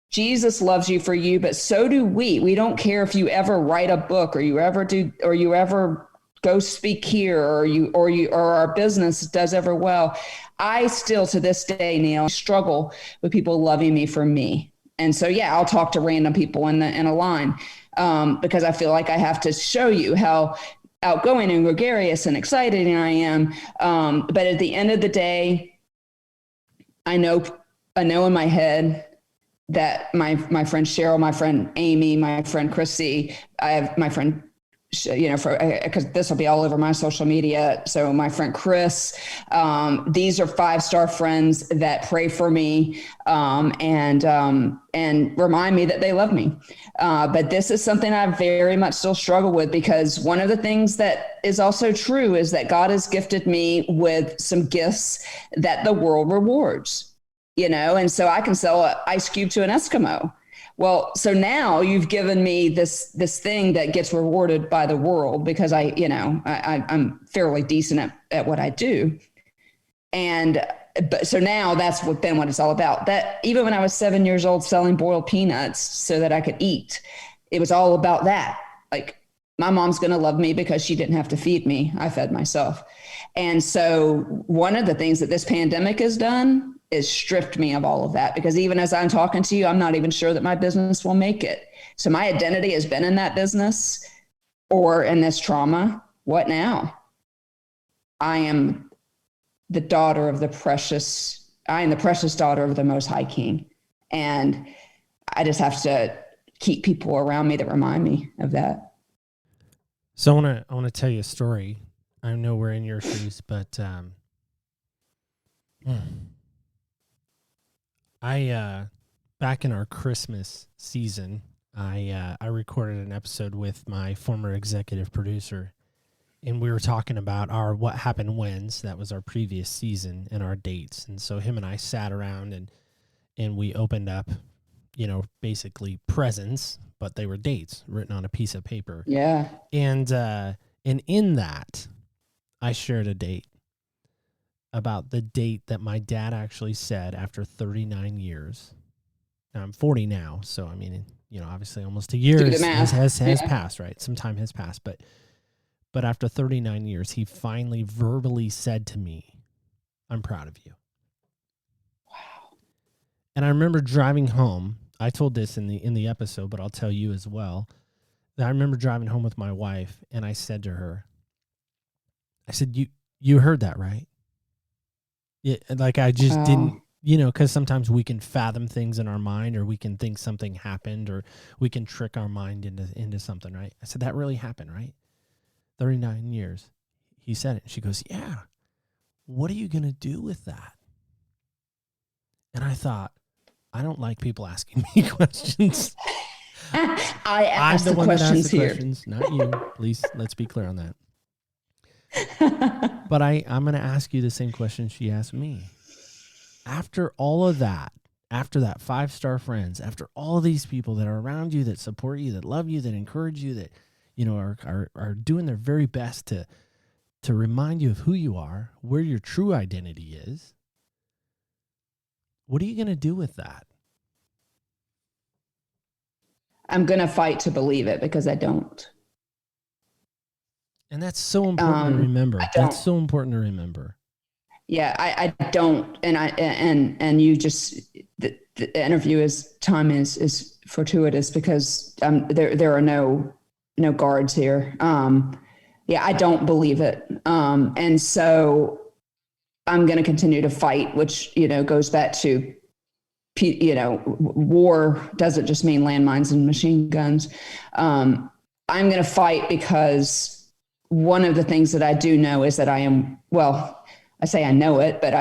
Jesus loves you for you, but so do we? We don't care if you ever write a book or you ever go speak here or our business does ever well." I still to this day, Neil, struggle with people loving me for me. And so, yeah, I'll talk to random people in a line because I feel like I have to show you how outgoing and gregarious and exciting I am. But at the end of the day, I know in my head that my friend Cheryl, my friend Amy, my friend Chrissy, I have my friend, because this will be all over my social media. So my friend Chris, these are 5-star friends that pray for me and remind me that they love me. But this is something I very much still struggle with, because one of the things that is also true is that God has gifted me with some gifts that the world rewards, and so I can sell an ice cube to an Eskimo. Well, so now you've given me this thing that gets rewarded by the world because I'm fairly decent at what I do. But so now that's what it's all about. That even when I was 7 years old selling boiled peanuts so that I could eat, it was all about that. Like, my mom's going to love me because she didn't have to feed me. I fed myself. And so one of the things that this pandemic has done is stripped me of all of that, because even as I'm talking to you, I'm not even sure that my business will make it. So my identity has been in that business or in this trauma. What now? I am the precious daughter of the Most High King. And I just have to keep people around me that remind me of that. So I want to tell you a story. I know we're in your shoes, but I back in our Christmas season, I recorded an episode with my former executive producer, and we were talking about our What Happened When's. That was our previous season and our dates. And so him and I sat around and we opened up, basically presents, but they were dates written on a piece of paper. Yeah. And in that, I shared a date about the date that my dad actually said after 39 years. Now, I'm 40 now, so I mean, obviously almost a year has passed, right? Some time has passed, but after 39 years, he finally verbally said to me, "I'm proud of you." Wow. And I remember driving home. I told this in the episode, but I'll tell you as well. That I remember driving home with my wife, and I said to her, I said, "You heard that, right?" Yeah, like I just didn't, because sometimes we can fathom things in our mind, or we can think something happened, or we can trick our mind into something, right? I said, "That really happened, right? 39 years. He said it. And she goes, "Yeah. What are you going to do with that?" And I thought, I don't like people asking me questions. I I'm ask the the one that asks questions the here. questions, not you. Please, let's be clear on that. But I'm going to ask you the same question she asked me. After all of that, after that 5-star friends, after all of these people that are around you, that support you, that love you, that encourage you, that are doing their very best to remind you of who you are, where your true identity is, what are you going to do with that? I'm going to fight to believe it because I don't. And that's so important to remember. That's so important to remember. Yeah, I don't. And you just, the interview time is fortuitous because there are no guards here. Yeah, I don't believe it. And so I'm going to continue to fight, which, goes back to, war doesn't just mean landmines and machine guns. I'm going to fight because one of the things that I do know is that I say I know it, but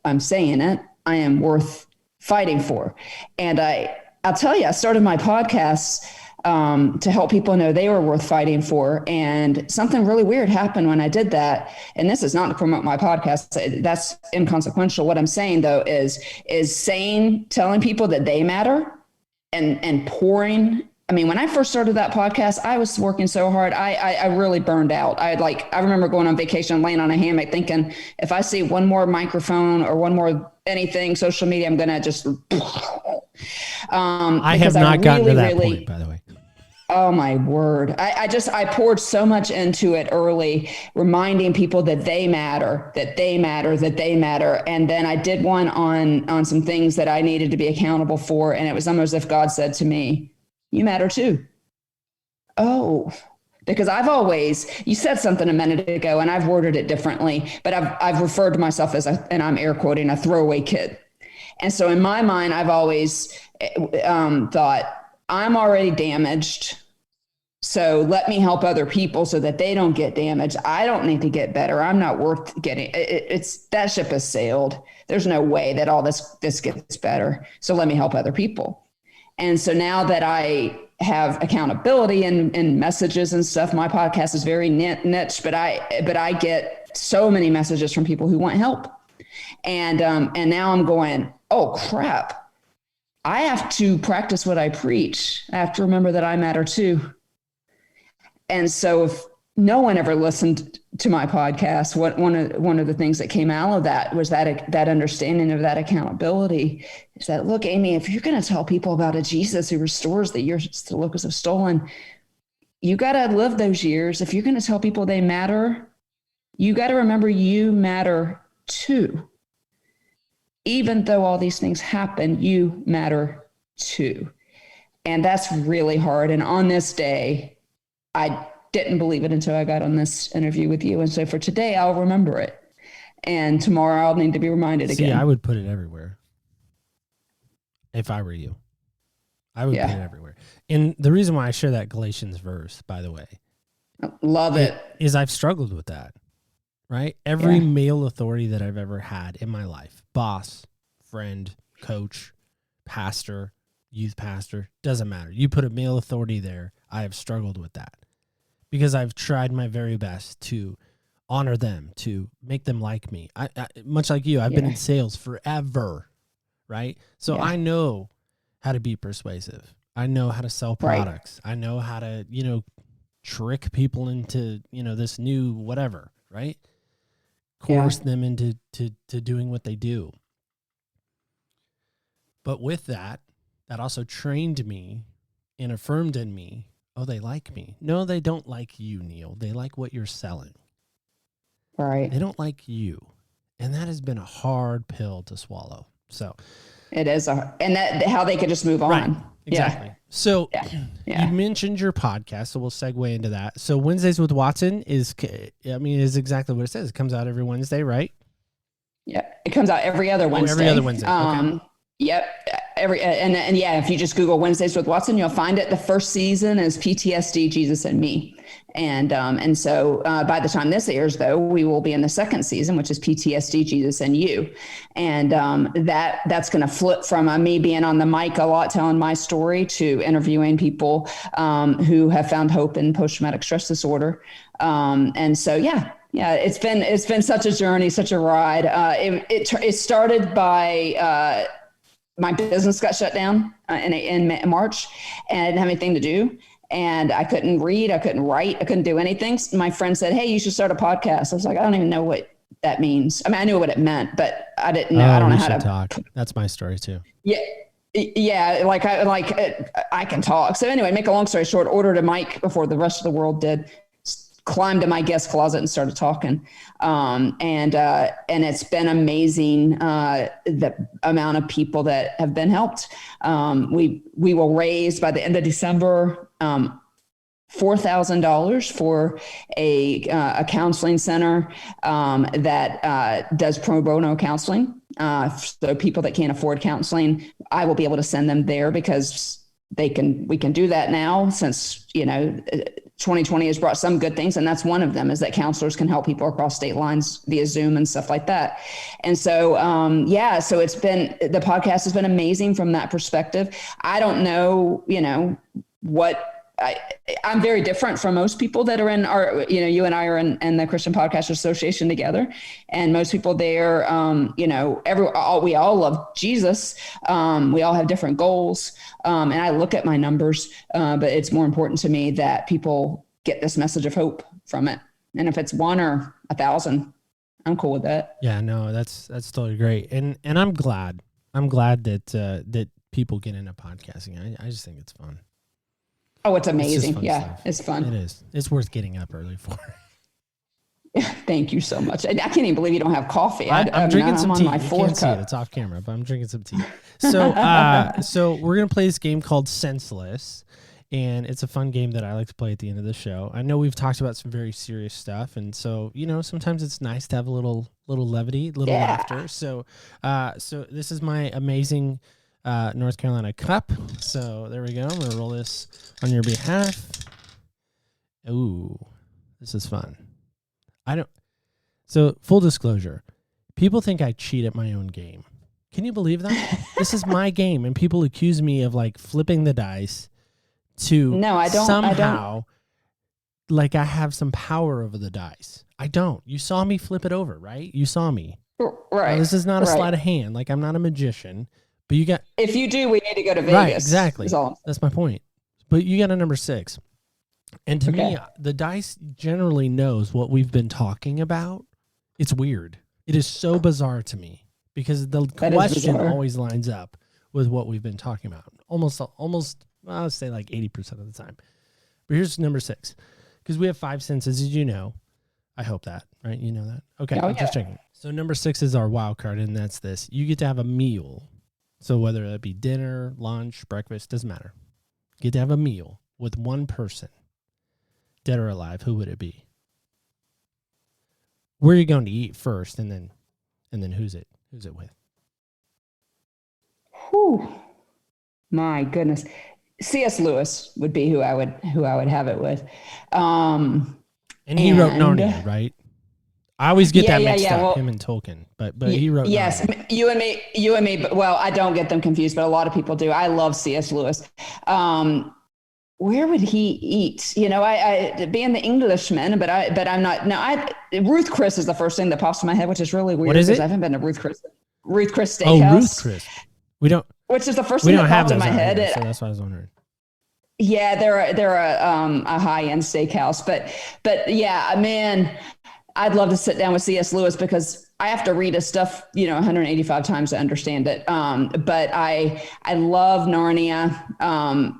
I'm saying it. I am worth fighting for. And I'll tell you, I started my podcast to help people know they were worth fighting for. And something really weird happened when I did that. And this is not to promote my podcast. That's inconsequential. What I'm saying, though, is telling people that they matter and pouring. I mean, when I first started that podcast, I was working so hard. I really burned out. I remember going on vacation, laying on a hammock thinking, if I see one more microphone or one more anything, social media, I'm going to just, I have not gotten to that point, by the way. Oh my word. I poured so much into it early, reminding people that they matter, that they matter, that they matter. And then I did one on some things that I needed to be accountable for. And it was almost as if God said to me, you matter too. Oh, because you said something a minute ago and I've worded it differently, but I've referred to myself as and I'm air quoting, a throwaway kid. And so in my mind, I've always thought, I'm already damaged. So let me help other people so that they don't get damaged. I don't need to get better. I'm not worth getting that ship has sailed. There's no way that all this gets better. So let me help other people. And so now that I have accountability and messages and stuff, my podcast is very niche, but I get so many messages from people who want help. And now I'm going, oh crap. I have to practice what I preach. I have to remember that I matter too. And so if no one ever listened to my podcast, one of the things that came out of that was that understanding of that accountability is that, look, Amy, if you're going to tell people about a Jesus who restores the years the locusts have stolen, you got to live those years. If you're going to tell people they matter, you got to remember you matter too. Even though all these things happen, you matter too. And that's really hard. And on this day, I didn't believe it until I got on this interview with you. And so for today, I'll remember it. And tomorrow I'll need to be reminded again. See, I would put it everywhere. If I were you, I would put it everywhere. And the reason why I share that Galatians verse, by the way, love it, is I've struggled with that. Right? Every male authority that I've ever had in my life, boss, friend, coach, pastor, youth pastor, doesn't matter. You put a male authority there, I have struggled with that because I've tried my very best to honor them, to make them like me. I much like you, I've been in sales forever, right? So I know how to be persuasive. I know how to sell products. I know how to, trick people into, this new whatever, right? Coerce them into doing what they do. But with that also trained me and affirmed in me, oh, they like me. No, they don't like you, Neil. They like what you're selling. Right. They don't like you. And that has been a hard pill to swallow. So it is. And that how they could just move on. Right. Exactly. So you mentioned your podcast, so we'll segue into that. So Wednesdays with Watson is exactly what it says. It comes out every Wednesday, right? Yeah. It comes out every other Wednesday. Every other Wednesday. Okay. Yep. And yeah, if you just Google Wednesdays with Watson, you'll find it. The first season is PTSD, Jesus and Me. And so by the time this airs, though, we will be in the second season, which is PTSD, Jesus and You. And that's going to flip from me being on the mic a lot, telling my story, to interviewing people who have found hope in post-traumatic stress disorder. And so, yeah, it's been such a journey, such a ride. It started by my business got shut down in March, and I didn't have anything to do. And I couldn't read, I couldn't write, I couldn't do anything. My friend said, "Hey, you should start a podcast." I was like, I don't even know what that means. I mean, I knew what it meant, but I didn't know. I don't know how to talk. That's my story too. Yeah. Yeah. I can talk. So anyway, make a long story short, ordered a mic before the rest of the world did, climbed to my guest closet and started talking. And it's been amazing, the amount of people that have been helped. We will raise by the end of December, $4,000 for a counseling center that does pro bono counseling. So people that can't afford counseling, I will be able to send them there because we can do that now, since 2020 has brought some good things, and that's one of them, is that counselors can help people across state lines via Zoom and stuff like that. And so so the podcast has been amazing from that perspective. I don't know what I'm very different from most people that are in our, you and I are in the Christian Podcast Association together, and most people there, we all love Jesus. We all have different goals. And I look at my numbers, but it's more important to me that people get this message of hope from it. And if it's 1 or 1,000, I'm cool with that. Yeah, no, that's totally great. And I'm glad that people get into podcasting. I just think it's fun. Oh, it's amazing. Stuff. It's fun. It is. It's worth getting up early for. Thank you so much. I can't even believe you don't have coffee. I'm drinking some tea. On my fourth cup. It's off camera, but I'm drinking some tea. So, so we're going to play this game called Senseless, and it's a fun game that I like to play at the end of the show. I know we've talked about some very serious stuff, and so, sometimes it's nice to have a little levity, laughter. So, so this is my amazing North Carolina cup. So there we go. I'm going to roll this on your behalf. Ooh, this is fun. So full disclosure, people think I cheat at my own game. Can you believe that? This is my game, and people accuse me of flipping the dice to somehow like I have some power over the dice. I don't. You saw me flip it over, right? You saw me. Right. Now, this is not a sleight of hand. I'm not a magician. But if you do, we need to go to Vegas. Right, exactly. That's my point. But you got a number 6. And to me, the dice generally knows what we've been talking about. It's weird. It is so bizarre to me because the question always lines up with what we've been talking about. Almost, I'll say 80% of the time. But here's number 6. Because we have 5 senses, as you know. I hope that, right? You know that? Okay, I'm just checking. So number 6 is our wild card, and that's this. You get to have a meal. So whether that be dinner, lunch, breakfast, doesn't matter. You get to have a meal with one person, dead or alive. Who would it be? Where are you going to eat first, and then who's it with? Whew. My goodness, C.S. Lewis would be who I would have it with. And he wrote Narnia, right? I always get that mixed up, well, him and Tolkien, but he wrote. Yes, Narnia. you and me. But, well, I don't get them confused, but a lot of people do. I love C.S. Lewis. Where would he eat? I being the Englishman, but I'm not. No, Ruth Chris is the first thing that pops in my head, which is really weird. What is it? I haven't been to Ruth Chris Steakhouse. Oh, Ruth Chris. We don't. Which is the first thing that popped in my head. So that's why I was wondering. Yeah, they're a high-end steakhouse, but yeah, man, I'd love to sit down with C.S. Lewis because I have to read his stuff, 185 times to understand it. But I love Narnia.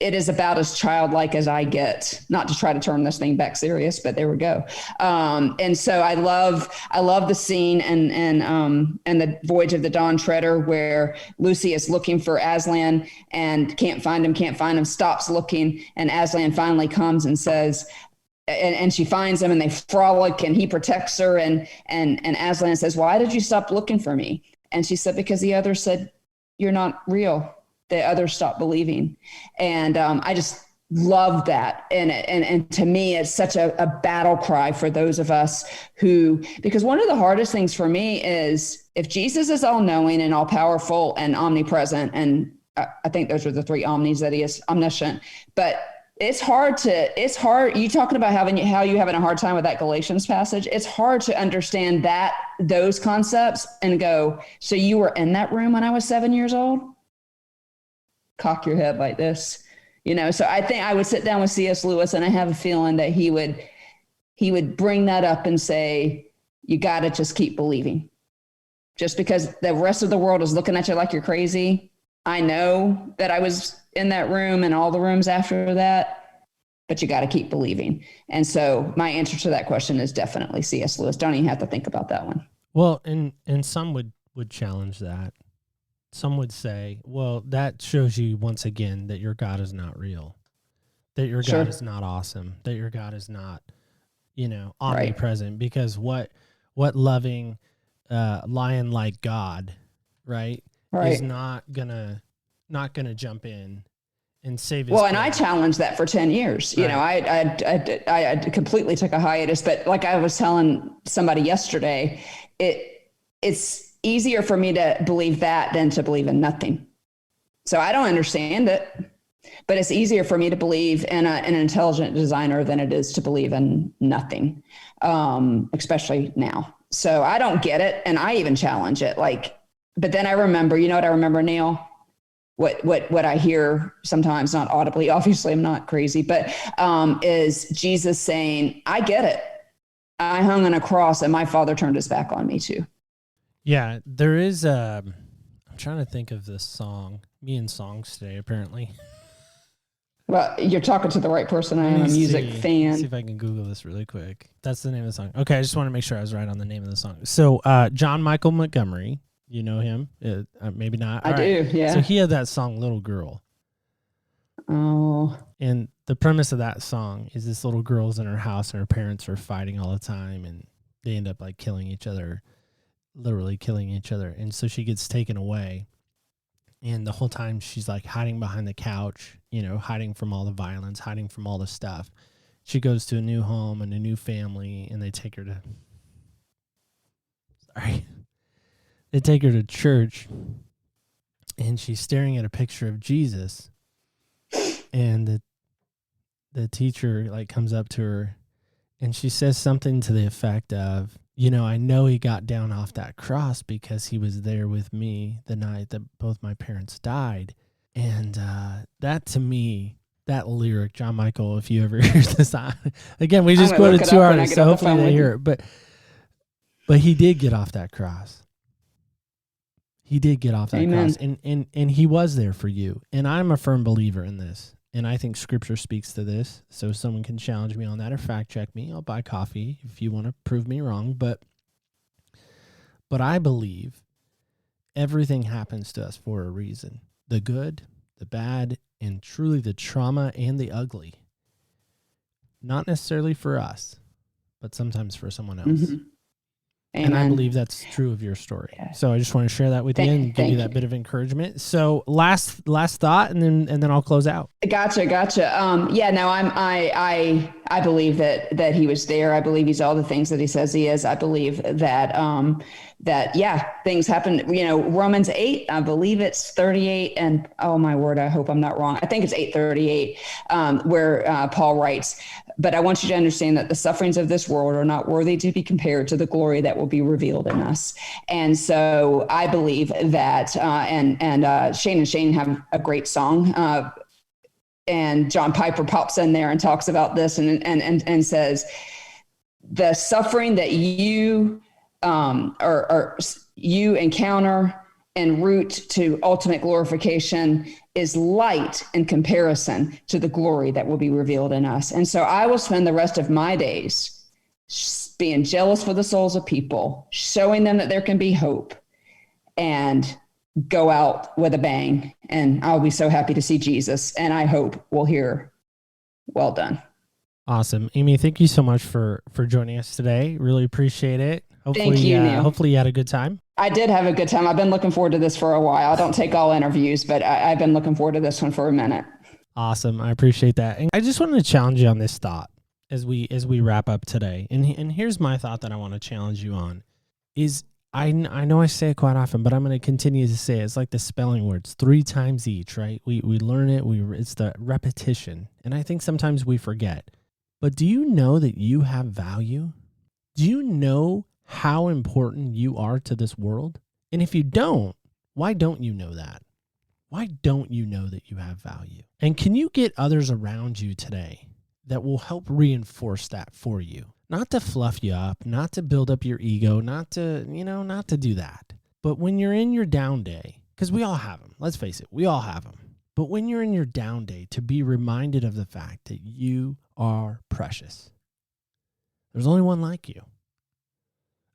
It is about as childlike as I get, not to try to turn this thing back serious, but there we go. And so I love the scene and the Voyage of the Dawn Treader where Lucy is looking for Aslan and can't find him, stops looking, and Aslan finally comes and says, and she finds him and they frolic and he protects her and Aslan says, "Why did you stop looking for me?" And she said, "Because the others said you're not real. The others stop believing. And I just love that. And to me, it's such a battle cry for those of us who, because one of the hardest things for me is if Jesus is all knowing and all powerful and omnipresent, and I think those are the three omnis that he is, omniscient, but it's hard. You talking about how you having a hard time with that Galatians passage. It's hard to understand those concepts and go, so you were in that room when I was 7 years old? Cock your head like this, so I think I would sit down with C.S. Lewis, and I have a feeling that he would bring that up and say, you got to just keep believing. Just because the rest of the world is looking at you like you're crazy. I know that I was in that room and all the rooms after that, but you got to keep believing. And so my answer to that question is definitely C.S. Lewis. Don't even have to think about that one. Well, and some would challenge that. Some would say, well, that shows you once again that your God is not real, that your God is not awesome, that your God is not, omnipresent. Right. Because what loving lion-like God, right, is not gonna jump in and save his kid. And I challenged that for 10 years. Right. I completely took a hiatus, but like I was telling somebody yesterday, it's easier for me to believe that than to believe in nothing. So I don't understand it, but it's easier for me to believe in an intelligent designer than it is to believe in nothing, especially now. So I don't get it. And I even challenge it. But then I remember, you know what I remember, Neil? What I hear sometimes, not audibly, obviously I'm not crazy, but is Jesus saying, I get it. I hung on a cross and my Father turned his back on me too. Yeah, there is I'm trying to think of this song. Me and songs today, apparently. Well, you're talking to the right person. I am a music fan. Let's see if I can Google this really quick. That's the name of the song. Okay, I just want to make sure I was right on the name of the song. So John Michael Montgomery, you know him? Maybe not. I do, yeah. So he had that song, Little Girl. Oh. And the premise of that song is this little girl's in her house and her parents are fighting all the time and they end up killing each other. Literally killing each other. And so she gets taken away. And the whole time she's hiding behind the couch, hiding from all the violence, hiding from all the stuff. She goes to a new home and a new family, and they take her to church, and she's staring at a picture of Jesus. And the teacher comes up to her, and she says something to the effect of, I know he got down off that cross because he was there with me the night that both my parents died. And that, to me, that lyric, John Michael, if you ever hear this, again, we just quoted two artists, so hopefully they hear it. But he did get off that cross. He did get off that Amen. Cross. And he was there for you. And I'm a firm believer in this. And I think Scripture speaks to this, so someone can challenge me on that or fact check me. I'll buy coffee if you want to prove me wrong. But I believe everything happens to us for a reason. The good, the bad, and truly the trauma and the ugly. Not necessarily for us, but sometimes for someone else. Mm-hmm. And I believe that's true of your story. Yeah. So I just want to share that with you and give you that bit of encouragement. So last thought, and then I'll close out. Gotcha. I believe that he was there. I believe he's all the things that he says he is. I believe that things happen. Romans 8, I believe it's 38, and oh my word, I hope I'm not wrong. I think it's 8:38, where Paul writes, but I want you to understand that the sufferings of this world are not worthy to be compared to the glory that will be revealed in us. And so I believe that, and Shane have a great song, and John Piper pops in there and talks about this and says, the suffering that you you encounter en route to ultimate glorification is light in comparison to the glory that will be revealed in us. And so I will spend the rest of my days being jealous for the souls of people, showing them that there can be hope, and go out with a bang. And I'll be so happy to see Jesus. And I hope we'll hear, well done. Awesome. Amy, thank you so much for joining us today. Really appreciate it. Hopefully, thank you, Neil. Hopefully you had a good time. I did have a good time. I've been looking forward to this for a while. I don't take all interviews, but I've been looking forward to this one for a minute. Awesome. I appreciate that. And I just wanted to challenge you on this thought as we wrap up today. And here's my thought that I want to challenge you on is I know I say it quite often, but I'm going to continue to say it. It's like the spelling words 3 times each, right? We learn it. It's the repetition. And I think sometimes we forget. But do you know that you have value? Do you know how important you are to this world? And if you don't, why don't you know that? Why don't you know that you have value? And can you get others around you today that will help reinforce that for you? Not to fluff you up, not to build up your ego, not to do that. But when you're in your down day, because we all have them, let's face it, we all have them. But when you're in your down day, to be reminded of the fact that you are precious. There's only one like you.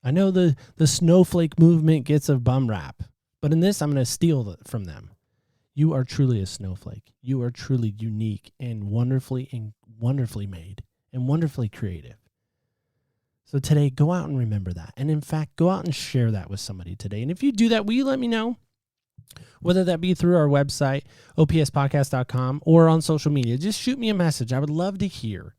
I know the snowflake movement gets a bum rap, but in this, I'm going to steal from them. You are truly a snowflake. You are truly unique and wonderfully made and wonderfully creative. So today, go out and remember that. And in fact, go out and share that with somebody today. And if you do that, will you let me know? Whether that be through our website, opspodcast.com, or on social media, just shoot me a message. I would love to hear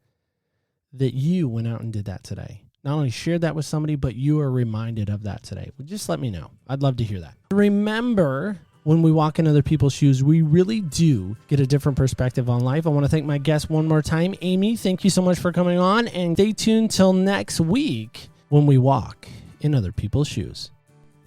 that you went out and did that today. Not only shared that with somebody, but you are reminded of that today. Well, just let me know. I'd love to hear that. Remember, when we walk in other people's shoes, we really do get a different perspective on life. I want to thank my guest one more time. Amy, thank you so much for coming on, and stay tuned till next week when we walk in other people's shoes.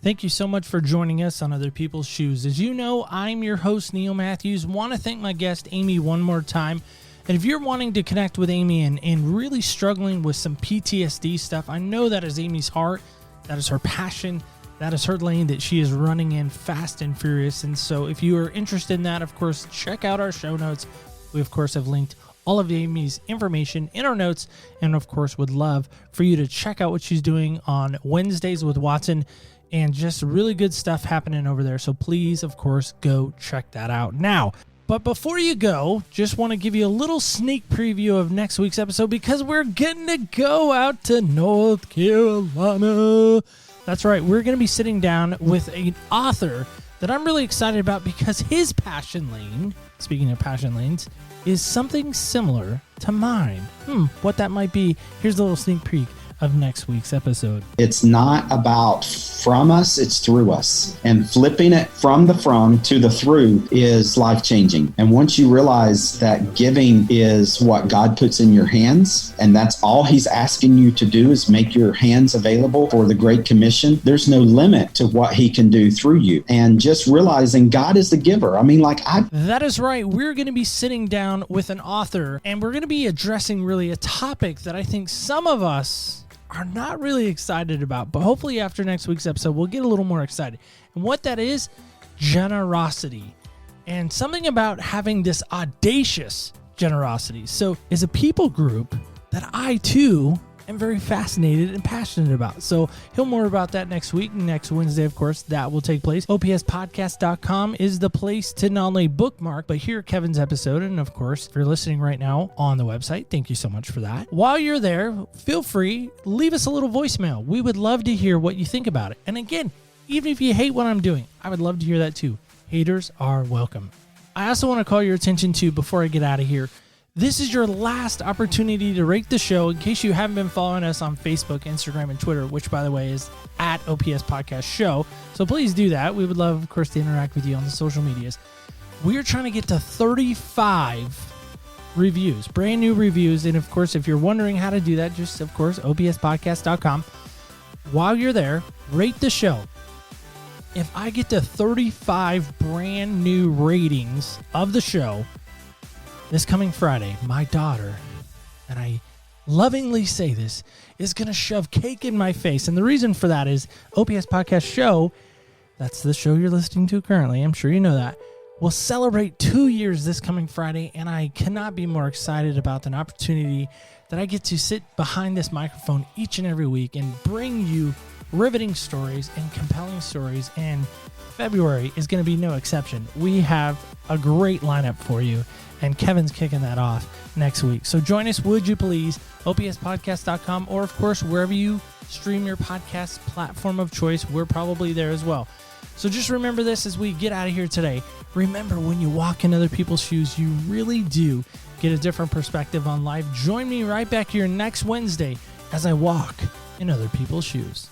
Thank you so much for joining us on Other People's Shoes. As you know, I'm your host, Neil Matthews. Want to thank my guest, Amy, one more time. And if you're wanting to connect with Amy and really struggling with some PTSD stuff, I know that is Amy's heart. That is her passion. That is her lane that she is running in fast and furious. And so if you are interested in that, of course, check out our show notes. We, of course, have linked all of Amy's information in our notes. And, of course, would love for you to check out what she's doing on Wednesdays with Watson. And just really good stuff happening over there. So please, of course, go check that out now. But before you go, just want to give you a little sneak preview of next week's episode because we're getting to go out to North Carolina. That's right. We're going to be sitting down with an author that I'm really excited about because his passion lane, speaking of passion lanes, is something similar to mine. What that might be, here's a little sneak peek of next week's episode. It's not about from us, it's through us. And flipping it from the from to the through is life-changing. And once you realize that giving is what God puts in your hands, and that's all he's asking you to do is make your hands available for the Great Commission, there's no limit to what he can do through you. And just realizing God is the giver. That is right. We're going to be sitting down with an author, and we're going to be addressing really a topic that I think some of us are not really excited about, but hopefully after next week's episode, we'll get a little more excited. And what that is, generosity, and something about having this audacious generosity. So as a people group that I too am very fascinated and passionate about. So he'll more about that next week. Next Wednesday, of course, that will take place. opspodcast.com is the place to not only bookmark, but hear Kevin's episode. And of course, if you're listening right now on the website, thank you so much for that. While you're there, feel free, leave us a little voicemail. We would love to hear what you think about it. And again, even if you hate what I'm doing, I would love to hear that too. Haters are welcome. I also want to call your attention to, before I get out of here, this is your last opportunity to rate the show in case you haven't been following us on Facebook, Instagram, and Twitter, which, by the way, is at OPS Podcast Show. So please do that. We would love, of course, to interact with you on the social medias. We are trying to get to 35 reviews, brand new reviews. And, of course, if you're wondering how to do that, just, of course, opspodcast.com. While you're there, rate the show. If I get to 35 brand new ratings of the show, this coming Friday, my daughter, and I lovingly say this, is going to shove cake in my face. And the reason for that is OPS Podcast Show, that's the show you're listening to currently, I'm sure you know that, will celebrate 2 years this coming Friday. And I cannot be more excited about an opportunity that I get to sit behind this microphone each and every week and bring you riveting stories and compelling stories. And February is going to be no exception. We have a great lineup for you. And Kevin's kicking that off next week. So join us, would you please, opspodcast.com, or, of course, wherever you stream your podcast platform of choice. We're probably there as well. So just remember this as we get out of here today. Remember, when you walk in other people's shoes, you really do get a different perspective on life. Join me right back here next Wednesday as I walk in other people's shoes.